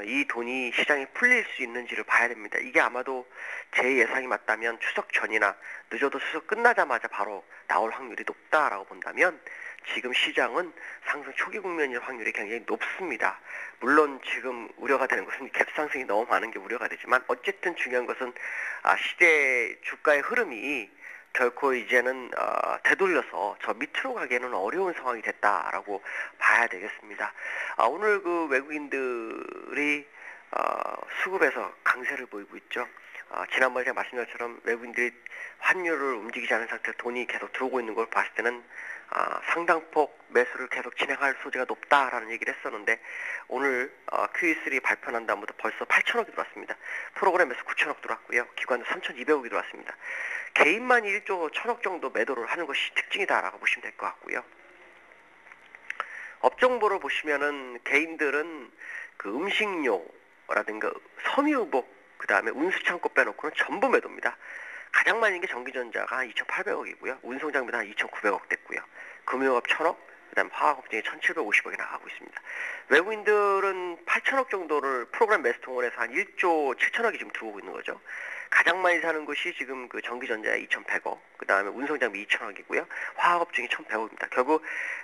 이 돈이 시장에 풀릴 수 있는지를 봐야 됩니다. 이게 아마도 제 예상이 맞다면 추석 전이나 늦어도 추석 끝나자마자 바로 나올 확률이 높다라고 본다면 지금 시장은 상승 초기 국면일 확률이 굉장히 높습니다. 물론 지금 우려가 되는 것은 갭상승이 너무 많은 게 우려가 되지만 어쨌든 중요한 것은 시대 주가의 흐름이 결코 이제는 되돌려서 저 밑으로 가기에는 어려운 상황이 됐다라고 봐야 되겠습니다. 오늘 그 외국인들이 수급에서 강세를 보이고 있죠. 지난번에 제가 말씀드린 것처럼 외국인들이 환율을 움직이지 않은 상태에서 돈이 계속 들어오고 있는 걸 봤을 때는 상당폭 매수를 계속 진행할 소지가 높다라는 얘기를 했었는데 오늘 QE3 발표 난 다음부터 벌써 8천억이 들어왔습니다. 프로그램 매수 9천억 들어왔고요. 기관도 3,200억이 들어왔습니다. 개인만이 1조 1천억 정도 매도를 하는 것이 특징이다라고 보시면 될 것 같고요. 업종보를 보시면은 개인들은 그 음식료라든가 섬유복, 그 다음에 운수창고 빼놓고는 전부 매도입니다. 가장 많은 게 전기전자가 한 2,800억이고요. 운송장비도 한 2,900억 됐고요. 금융업 1,000억, 그 다음 화학업종이 1,750억이 나가고 있습니다. 외국인들은 8천억 정도를 프로그램 매수 통원해서 한 1조 7천억이 지금 들어오고 있는 거죠. 가장 많이 사는 것이 지금 그 전기전자에 2,100억, 그 다음에 운송장비 2,000억이고요. 화학업종이 1,100억입니다. 결국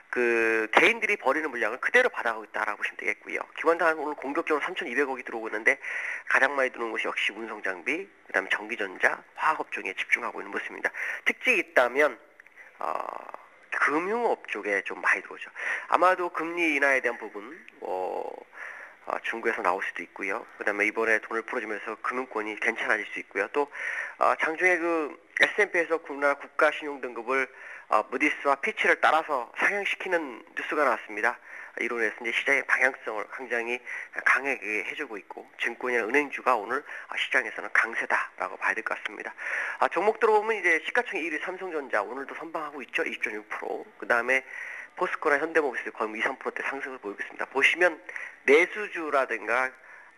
그 개인들이 버리는 물량을 그대로 받아가고 있다라고 보시면 되겠고요. 기관단 오늘 공격적으로 3,200억이 들어오고 있는데 가장 많이 들어오는 것이 역시 운송장비, 그 다음에 전기전자, 화학업종에 집중하고 있는 모습입니다. 특징이 있다면 금융업 쪽에 좀 많이 들어오죠. 아마도 금리 인하에 대한 부분, 중국에서 나올 수도 있고요. 그 다음에 이번에 돈을 풀어주면서 금융권이 괜찮아질 수 있고요. 또 장중에 그 S&P에서 우리나라 국가신용등급을 무디스와 피치를 따라서 상향시키는 뉴스가 나왔습니다. 이로 인해서 이제 시장의 방향성을 굉장히 강하게 해주고 있고 증권이나 은행주가 오늘 시장에서는 강세다라고 봐야 될 것 같습니다. 종목들로 보면 이제 시가총액 1위 삼성전자 오늘도 선방하고 있죠. 20.6%. 그 다음에 포스코나 현대모비스 거의 2, 3%대 상승을 보이고 있습니다. 보시면 내수주라든가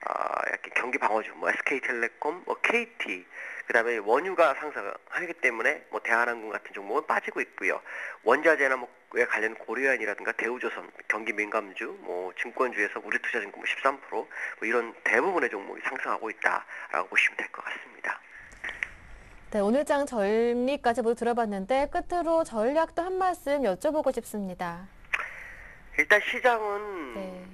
약간 경기 방어주, SK텔레콤, KT, 그 다음에 원유가 상승하기 때문에 대한항공 같은 종목은 빠지고 있고요. 원자재나 에 관련 고려현이라든가 대우조선, 경기 민감주, 증권주에서 우리투자증권 13%, 이런 대부분의 종목이 상승하고 있다라고 보시면 될 것 같습니다. 네, 오늘 장 전리까지 모두 들어봤는데 끝으로 전략도 한 말씀 여쭤보고 싶습니다. 일단 시장은 네.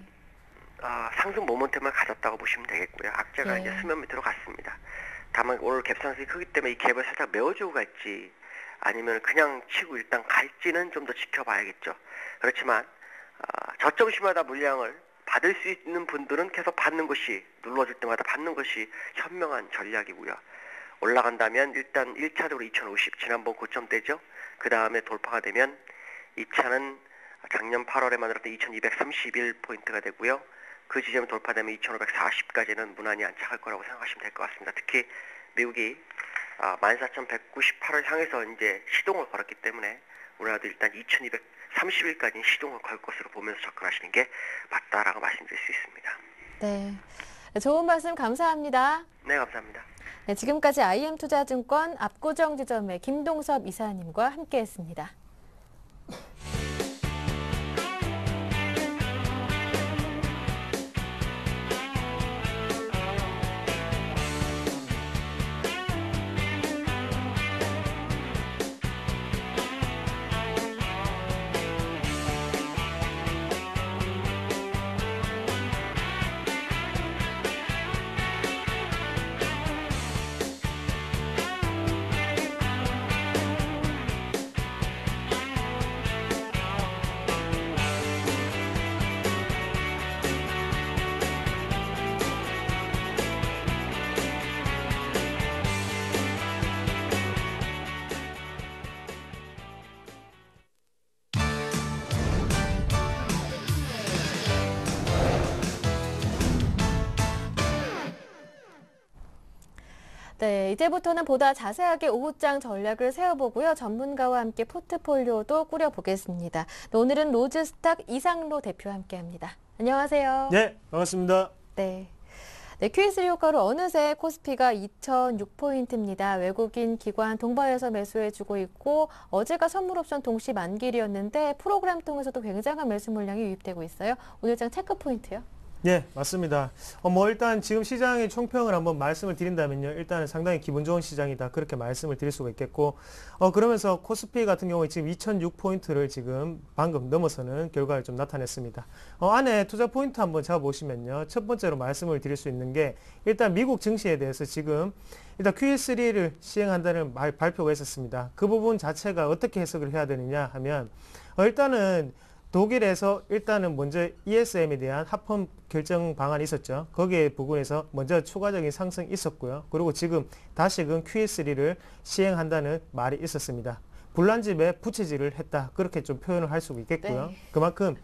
상승 모멘텀을 가졌다고 보시면 되겠고요. 악재가 네. 이제 수면 밑으로 갔습니다. 다만 오늘 갭상승이 크기 때문에 이 갭을 살짝 메워주고 갈지 아니면 그냥 치고 일단 갈지는 좀 더 지켜봐야겠죠. 그렇지만 저점시마다 물량을 받을 수 있는 분들은 계속 받는 것이, 눌러줄 때마다 받는 것이 현명한 전략이고요. 올라간다면 일단 1차적으로 2050 지난번 고점대죠. 그 다음에 돌파가 되면 2차는 작년 8월에 만들었던 2231포인트가 되고요. 그 지점이 돌파되면 2540까지는 무난히 안착할 거라고 생각하시면 될 것 같습니다. 특히 미국이 14,198을 향해서 이제 시동을 걸었기 때문에 우리나라도 일단 30일까지는 시동을 걸 것으로 보면서 접근하시는 게 맞다라고 말씀드릴 수 있습니다. 네. 좋은 말씀 감사합니다. 네, 감사합니다. 네, 지금까지 IM투자증권 압구정지점의 김동섭 이사님과 함께했습니다. 네, 이제부터는 보다 자세하게 오후장 전략을 세워보고요. 전문가와 함께 포트폴리오도 꾸려보겠습니다. 네, 오늘은 로즈스탁 이상로 대표와 함께합니다. 안녕하세요. 네, 반갑습니다. 네. 네, QE3 효과로 어느새 코스피가 2006포인트입니다. 외국인 기관 동반해서 매수해주고 있고 어제가 선물옵션 동시 만기일이었는데 프로그램 통해서도 굉장한 매수 물량이 유입되고 있어요. 오늘장 체크포인트요? 네, 맞습니다. 일단 지금 시장의 총평을 한번 말씀을 드린다면요. 일단은 상당히 기분 좋은 시장이다. 그렇게 말씀을 드릴 수가 있겠고, 그러면서 코스피 같은 경우에 지금 2006포인트를 지금 방금 넘어서는 결과를 좀 나타냈습니다. 안에 투자 포인트 한번 잡아보시면요. 첫 번째로 말씀을 드릴 수 있는 게 일단 미국 증시에 대해서 지금 일단 QE3를 시행한다는 발표가 있었습니다. 그 부분 자체가 어떻게 해석을 해야 되느냐 하면, 일단은 독일에서 일단은 먼저 ESM에 대한 합헌 결정 방안이 있었죠. 거기에 부분에서 먼저 추가적인 상승이 있었고요. 그리고 지금 다시금 QE3를 시행한다는 말이 있었습니다. 불난집에 부채질을 했다. 그렇게 좀 표현을 할 수가 있겠고요. 네. 그만큼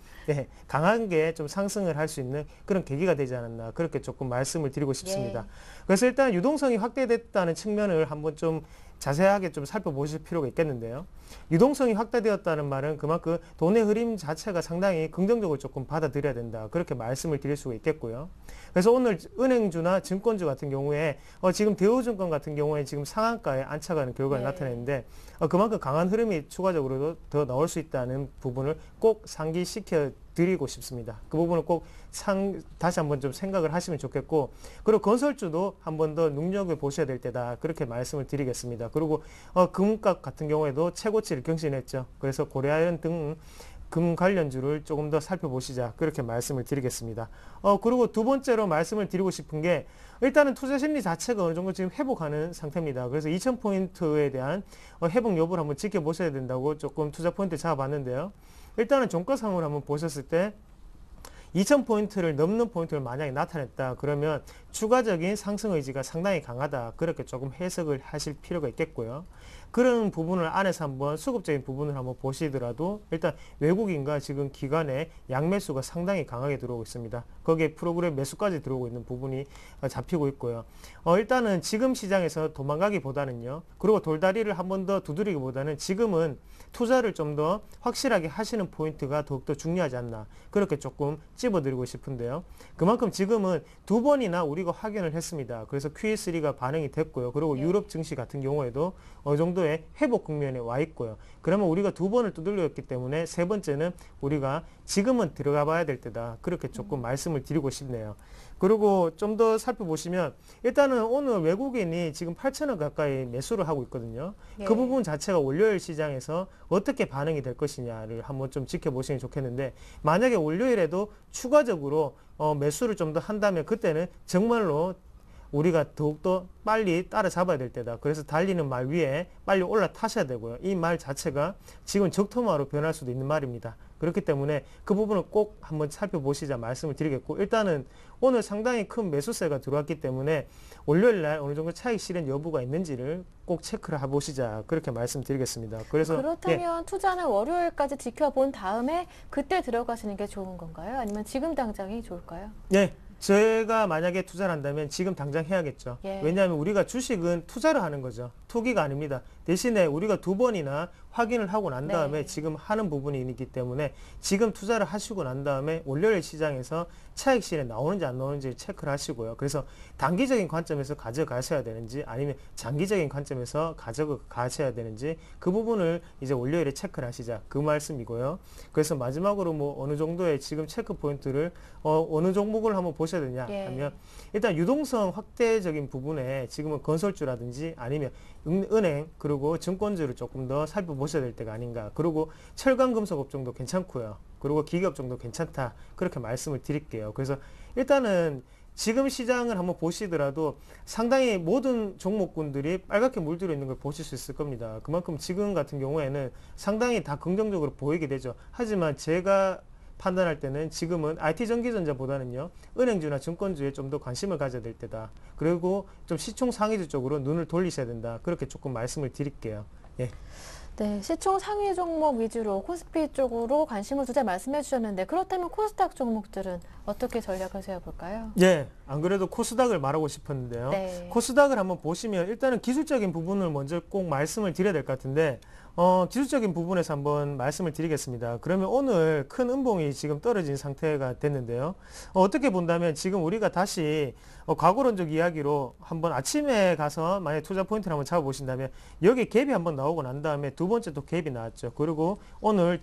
강한 게 좀 상승을 할 수 있는 그런 계기가 되지 않았나. 그렇게 조금 말씀을 드리고 싶습니다. 그래서 일단 유동성이 확대됐다는 측면을 한번 좀 자세하게 좀 살펴보실 필요가 있겠는데요. 유동성이 확대되었다는 말은 그만큼 돈의 흐름 자체가 상당히 긍정적으로 조금 받아들여야 된다. 그렇게 말씀을 드릴 수가 있겠고요. 그래서 오늘 은행주나 증권주 같은 경우에 지금 대우증권 같은 경우에 지금 상한가에 안착하는 결과를 나타내는데 그만큼 강한 흐름이 추가적으로도 더 나올 수 있다는 부분을 꼭 상기시켜 드리고 싶습니다. 그 부분을 꼭 다시 한번 좀 생각을 하시면 좋겠고, 그리고 건설주도 한 번 더 눈여겨보셔야 될 때다. 그렇게 말씀을 드리겠습니다. 그리고 금값 같은 경우에도 최고치를 경신했죠. 그래서 고려아연 등 금 관련주를 조금 더 살펴보시자. 그렇게 말씀을 드리겠습니다. 그리고 두 번째로 말씀을 드리고 싶은 게 일단은 투자 심리 자체가 어느 정도 지금 회복하는 상태입니다. 그래서 2000포인트에 대한 회복 여부를 한번 지켜보셔야 된다고 조금 투자 포인트 잡아봤는데요. 일단은 종가상으로 한번 보셨을 때 2000포인트를 넘는 포인트를 만약에 나타냈다 그러면 추가적인 상승 의지가 상당히 강하다. 그렇게 조금 해석을 하실 필요가 있겠고요. 그런 부분을 안에서 한번 수급적인 부분을 한번 보시더라도 일단 외국인과 지금 기관의 양매수가 상당히 강하게 들어오고 있습니다. 거기에 프로그램 매수까지 들어오고 있는 부분이 잡히고 있고요. 일단은 지금 시장에서 도망가기보다는요. 그리고 돌다리를 한 번 더 두드리기보다는 지금은 투자를 좀 더 확실하게 하시는 포인트가 더욱더 중요하지 않나. 그렇게 조금 찝어드리고 싶은데요. 그만큼 지금은 두 번이나 우리가 확인을 했습니다. 그래서 QE3가 반영이 됐고요. 그리고 유럽 증시 같은 경우에도 어느 정도의 회복 국면에 와 있고요. 그러면 우리가 두 번을 두들렸기 때문에 세 번째는 우리가 지금은 들어가 봐야 될 때다. 그렇게 조금 말씀을 드리고 싶네요. 그리고 좀 더 살펴보시면 일단은 오늘 외국인이 지금 8,000원 가까이 매수를 하고 있거든요. 그 부분 자체가 월요일 시장에서 어떻게 반응이 될 것이냐를 한번 좀 지켜보시면 좋겠는데, 만약에 월요일에도 추가적으로 매수를 좀 더 한다면 그때는 정말로 우리가 더욱더 빨리 따라잡아야 될 때다. 그래서 달리는 말 위에 빨리 올라타셔야 되고요. 이 말 자체가 지금 적토마로 변할 수도 있는 말입니다. 그렇기 때문에 그 부분을 꼭 한번 살펴보시자 말씀을 드리겠고, 일단은 오늘 상당히 큰 매수세가 들어왔기 때문에 월요일 날 어느 정도 차익 실현 여부가 있는지를 꼭 체크를 해보시자. 그렇게 말씀드리겠습니다. 그래서 그렇다면 투자는 월요일까지 지켜본 다음에 그때 들어가시는 게 좋은 건가요? 아니면 지금 당장이 좋을까요? 네, 제가 만약에 투자를 한다면 지금 당장 해야겠죠. 예. 왜냐하면 우리가 주식은 투자를 하는 거죠. 투기가 아닙니다. 대신에 우리가 2번이나 확인을 하고 난 다음에 네. 지금 하는 부분이 있기 때문에 지금 투자를 하시고 난 다음에 월요일 시장에서 차익 실에 나오는지 안 나오는지 체크를 하시고요. 그래서 단기적인 관점에서 가져가셔야 되는지 아니면 장기적인 관점에서 가져가셔야 되는지 그 부분을 이제 월요일에 체크를 하시자 그 말씀이고요. 그래서 마지막으로 뭐 어느 정도의 지금 체크 포인트를 어느 종목을 한번 보셔야 되냐 예. 하면 일단 유동성 확대적인 부분에 지금은 건설주라든지 아니면 은행 그리고 증권주를 조금 더 살펴보셔야 될 때가 아닌가. 그리고 철강금속 업종도 괜찮고요. 그리고 기계업종도 괜찮다. 그렇게 말씀을 드릴게요. 그래서 일단은 지금 시장을 한번 보시더라도 상당히 모든 종목군들이 빨갛게 물들어 있는 걸 보실 수 있을 겁니다. 그만큼 지금 같은 경우에는 상당히 다 긍정적으로 보이게 되죠. 하지만 제가 판단할 때는 지금은 IT 전기전자보다는요, 은행주나 증권주에 좀 더 관심을 가져야 될 때다. 그리고 좀 시총 상위주 쪽으로 눈을 돌리셔야 된다. 그렇게 조금 말씀을 드릴게요. 예. 네, 시총 상위 종목 위주로 코스피 쪽으로 관심을 두자 말씀해 주셨는데 그렇다면 코스닥 종목들은 어떻게 전략을 세워볼까요? 예, 안 그래도 코스닥을 말하고 싶었는데요. 네. 코스닥을 한번 보시면 일단은 기술적인 부분을 먼저 꼭 말씀을 드려야 될 것 같은데 기술적인 부분에서 한번 말씀을 드리겠습니다. 그러면 오늘 큰 음봉이 지금 떨어진 상태가 됐는데요. 어떻게 본다면 지금 우리가 다시 과거론적 이야기로 한번 아침에 가서 만약 투자 포인트를 한번 잡아보신다면 여기 갭이 한번 나오고 난 다음에 두 번째 또 갭이 나왔죠. 그리고 오늘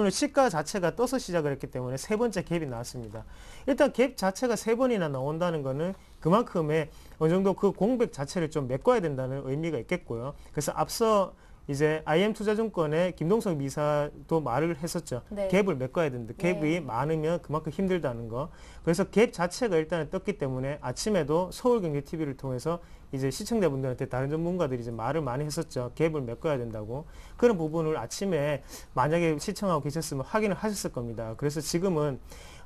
시가 자체가 떠서 시작을 했기 때문에 세 번째 갭이 나왔습니다. 일단 갭 자체가 세 번이나 나온다는 거는 그만큼의 어느 정도 그 공백 자체를 좀 메꿔야 된다는 의미가 있겠고요. 그래서 앞서 이제 IM투자증권의 김동석 이사도 말을 했었죠. 네. 갭을 메꿔야 된다. 갭이 네. 많으면 그만큼 힘들다는 거. 그래서 갭 자체가 일단은 떴기 때문에 아침에도 서울경제TV를 통해서 이제 시청자분들한테 다른 전문가들이 이제 말을 많이 했었죠. 갭을 메꿔야 된다고. 그런 부분을 아침에 만약에 시청하고 계셨으면 확인을 하셨을 겁니다. 그래서 지금은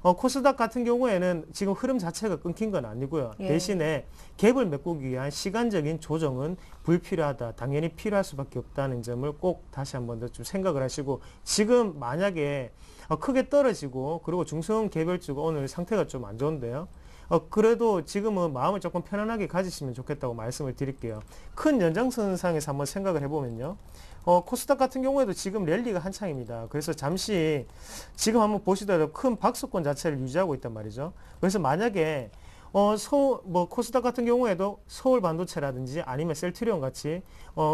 코스닥 같은 경우에는 지금 흐름 자체가 끊긴 건 아니고요. 예. 대신에 갭을 메꾸기 위한 시간적인 조정은 불필요하다. 당연히 필요할 수밖에 없다는 점을 꼭 다시 한번 더 좀 생각을 하시고 지금 만약에 크게 떨어지고 그리고 중소형 개별주가 오늘 상태가 좀 안 좋은데요. 그래도 지금은 마음을 조금 편안하게 가지시면 좋겠다고 말씀을 드릴게요. 큰 연장선상에서 한번 생각을 해보면요. 코스닥 같은 경우에도 지금 랠리가 한창입니다. 그래서 잠시 지금 한번 보시더라도 큰 박스권 자체를 유지하고 있단 말이죠. 그래서 만약에 코스닥 같은 경우에도 서울 반도체라든지 아니면 셀트리온 같이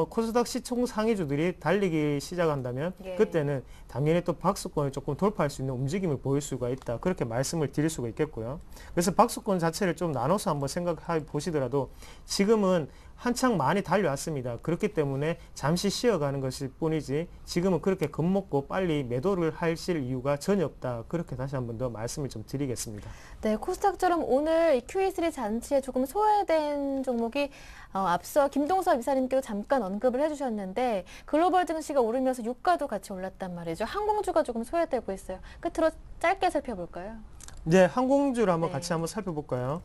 코스닥 시총 상위주들이 달리기 시작한다면 예. 그때는 당연히 또 박스권을 조금 돌파할 수 있는 움직임을 보일 수가 있다. 그렇게 말씀을 드릴 수가 있겠고요. 그래서 박스권 자체를 좀 나눠서 한번 생각해 보시더라도 지금은 한창 많이 달려왔습니다. 그렇기 때문에 잠시 쉬어가는 것일 뿐이지 지금은 그렇게 겁먹고 빨리 매도를 하실 이유가 전혀 없다. 그렇게 다시 한번 더 말씀을 좀 드리겠습니다. 네, 코스닥처럼 오늘 이 QE3 잔치에 조금 소외된 종목이 앞서 김동섭 이사님께도 잠깐 언급을 해주셨는데 글로벌 증시가 오르면서 유가도 같이 올랐단 말이죠. 항공주가 조금 소외되고 있어요. 끝으로 짧게 살펴볼까요? 네, 항공주를 한번 네. 같이 한번 살펴볼까요?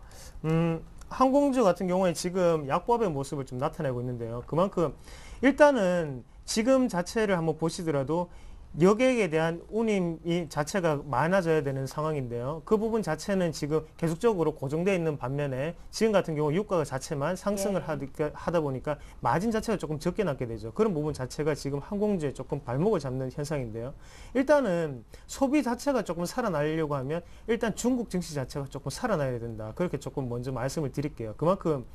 항공주 같은 경우에 지금 약보합의 모습을 좀 나타내고 있는데요. 그만큼 일단은 지금 자체를 한번 보시더라도 여객에 대한 운임이 자체가 많아져야 되는 상황인데요. 그 부분 자체는 지금 계속적으로 고정되어 있는 반면에 지금 같은 경우 유가 자체만 상승을 예. 하다 보니까 마진 자체가 조금 적게 났게 되죠. 그런 부분 자체가 지금 항공주에 조금 발목을 잡는 현상인데요. 일단은 소비 자체가 조금 살아나려고 하면 일단 중국 증시 자체가 조금 살아나야 된다. 그렇게 조금 먼저 말씀을 드릴게요. 그만큼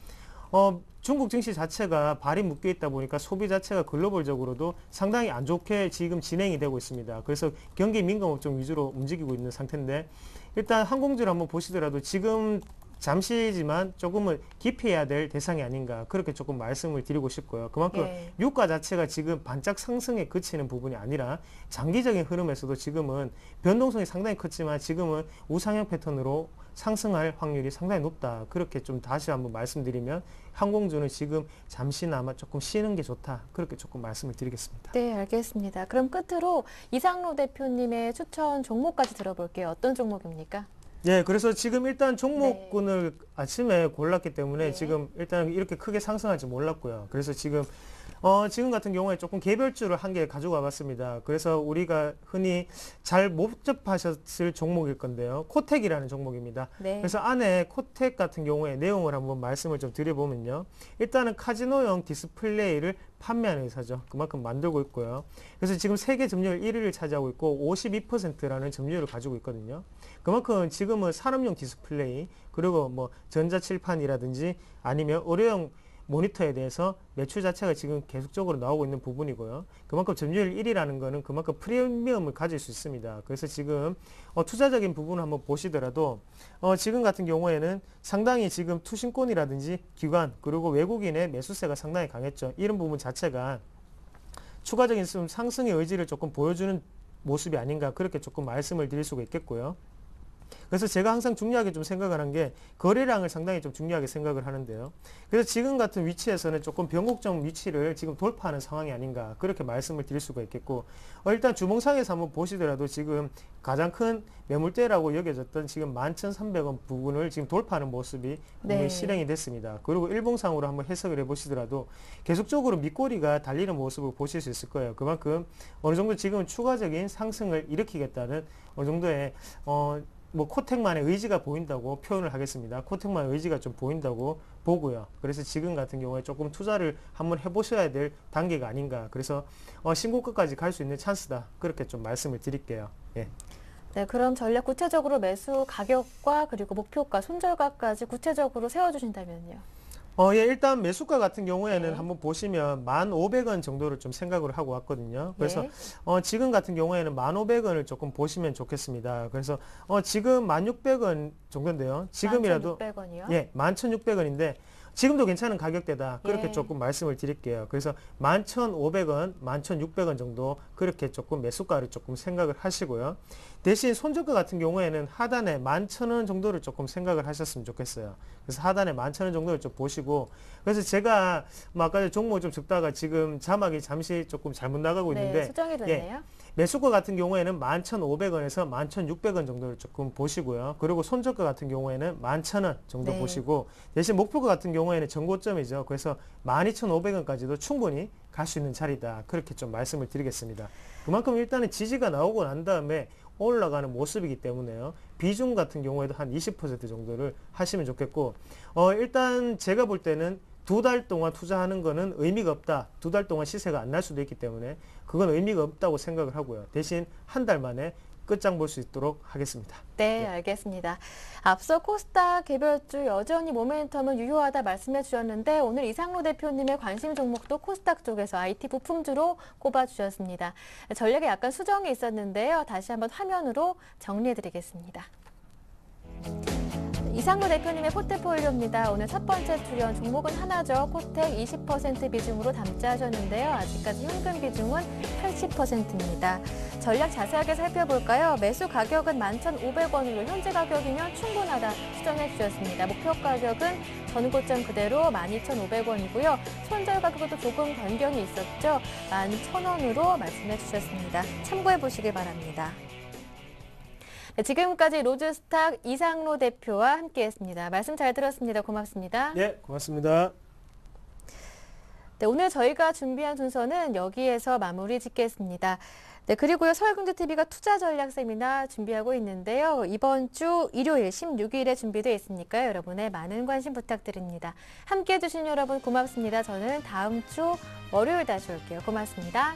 중국 증시 자체가 발이 묶여 있다 보니까 소비 자체가 글로벌적으로도 상당히 안 좋게 지금 진행이 되고 있습니다. 그래서 경기 민감업종 위주로 움직이고 있는 상태인데 일단 항공주를 한번 보시더라도 지금 잠시지만 조금은 기피해야 될 대상이 아닌가 그렇게 조금 말씀을 드리고 싶고요. 그만큼 예. 유가 자체가 지금 반짝 상승에 그치는 부분이 아니라 장기적인 흐름에서도 지금은 변동성이 상당히 컸지만 지금은 우상향 패턴으로 상승할 확률이 상당히 높다. 그렇게 좀 다시 한번 말씀드리면 항공주는 지금 잠시나마 조금 쉬는 게 좋다. 그렇게 조금 말씀을 드리겠습니다. 네, 알겠습니다. 그럼 끝으로 이상로 대표님의 추천 종목까지 들어볼게요. 어떤 종목입니까? 네, 그래서 지금 일단 종목군을 아침에 골랐기 때문에 네. 지금 일단 이렇게 크게 상승할지 몰랐고요. 그래서 지금 같은 경우에 조금 개별주를 한 개 가지고 와봤습니다. 그래서 우리가 흔히 잘 못 접하셨을 종목일 건데요. 코텍이라는 종목입니다. 네. 그래서 안에 코텍 같은 경우에 내용을 한번 말씀을 좀 드려보면요. 일단은 카지노용 디스플레이를 판매하는 회사죠. 그만큼 만들고 있고요. 그래서 지금 세계 점유율 1위를 차지하고 있고 52%라는 점유율을 가지고 있거든요. 그만큼 지금은 산업용 디스플레이 그리고 뭐 전자칠판이라든지 아니면 의료용 모니터에 대해서 매출 자체가 지금 계속적으로 나오고 있는 부분이고요. 그만큼 점유율 1위라는 거는 그만큼 프리미엄을 가질 수 있습니다. 그래서 지금 투자적인 부분을 한번 보시더라도 지금 같은 경우에는 상당히 지금 투신권이라든지 기관 그리고 외국인의 매수세가 상당히 강했죠. 이런 부분 자체가 추가적인 좀 상승의 의지를 조금 보여주는 모습이 아닌가 그렇게 조금 말씀을 드릴 수가 있겠고요. 그래서 제가 항상 중요하게 좀 생각을 한 게 거래량을 상당히 좀 중요하게 생각을 하는데요. 그래서 지금 같은 위치에서는 조금 변곡점 위치를 지금 돌파하는 상황이 아닌가 그렇게 말씀을 드릴 수가 있겠고 일단 주봉상에서 한번 보시더라도 지금 가장 큰 매물대라고 여겨졌던 지금 11,300원 부분을 지금 돌파하는 모습이 분명히 실행이 됐습니다. 그리고 일봉상으로 한번 해석을 해보시더라도 계속적으로 밑꼬리가 달리는 모습을 보실 수 있을 거예요. 그만큼 어느 정도 지금은 추가적인 상승을 일으키겠다는 어느 정도의 뭐 코텍만의 의지가 보인다고 표현을 하겠습니다. 코텍만의 의지가 좀 보인다고 보고요. 그래서 지금 같은 경우에 조금 투자를 한번 해보셔야 될 단계가 아닌가. 그래서 신고가까지 갈 수 있는 찬스다. 그렇게 좀 말씀을 드릴게요. 예. 네, 그럼 전략 구체적으로 매수 가격과 그리고 목표가, 손절가까지 구체적으로 세워주신다면요. 예, 일단 매수가 같은 경우에는 한번 보시면 1,500원 정도를 좀 생각을 하고 왔거든요. 그래서 지금 같은 경우에는 1,500원을 조금 보시면 좋겠습니다. 그래서 지금 1,600원 정도인데요. 지금이라도 11,600원이요? 예, 11,600원인데 지금도 괜찮은 가격대다. 그렇게 조금 말씀을 드릴게요. 그래서 11,500원, 11,600원 정도 그렇게 조금 매수가를 조금 생각을 하시고요. 대신 손절가 같은 경우에는 하단에 11,000원 정도를 조금 생각을 하셨으면 좋겠어요. 그래서 하단에 11,000원 정도를 좀 보시고 그래서 제가 뭐 아까 종목을 좀 적다가 지금 자막이 잠시 조금 잘못 나가고 있는데 수정이 됐네요. 매수가 같은 경우에는 11,500원에서 11,600원 정도를 조금 보시고요. 그리고 손절가 같은 경우에는 11,000원 정도 보시고 대신 목표가 같은 경우에는 전고점이죠. 그래서 12,500원까지도 충분히 갈 수 있는 자리다. 그렇게 좀 말씀을 드리겠습니다. 그만큼 일단은 지지가 나오고 난 다음에 올라가는 모습이기 때문에요. 비중 같은 경우에도 한 20% 정도를 하시면 좋겠고 일단 제가 볼 때는 2달 동안 투자하는 거는 의미가 없다. 2달 동안 시세가 안 날 수도 있기 때문에 그건 의미가 없다고 생각을 하고요. 대신 한 달 만에 끝장 볼 수 있도록 하겠습니다. 네, 알겠습니다. 앞서 코스닥 개별주 여전히 모멘텀은 유효하다 말씀해 주셨는데 오늘 이상로 대표님의 관심 종목도 코스닥 쪽에서 IT 부품주로 꼽아주셨습니다. 전략에 약간 수정이 있었는데요. 다시 한번 화면으로 정리해 드리겠습니다. 이상로 대표님의 포트폴리오입니다. 오늘 첫 번째 출연 종목은 하나죠. 코텍 20% 비중으로 담자하셨는데요. 아직까지 현금 비중은 80%입니다. 전략 자세하게 살펴볼까요? 매수 가격은 11,500원으로 현재 가격이면 충분하다 수정해 주셨습니다. 목표 가격은 전고점 그대로 12,500원이고요. 손절 가격도 조금 변경이 있었죠. 11,000원으로 말씀해 주셨습니다. 참고해 보시길 바랍니다. 네, 지금까지 로즈스탁 이상로 대표와 함께했습니다. 말씀 잘 들었습니다. 고맙습니다. 예, 고맙습니다. 네, 오늘 저희가 준비한 순서는 여기에서 마무리 짓겠습니다. 네, 그리고요, 서울경제TV가 투자 전략 세미나 준비하고 있는데요. 이번 주 일요일 16일에 준비되어 있으니까요. 여러분의 많은 관심 부탁드립니다. 함께해 주신 여러분 고맙습니다. 저는 다음 주 월요일 다시 올게요. 고맙습니다.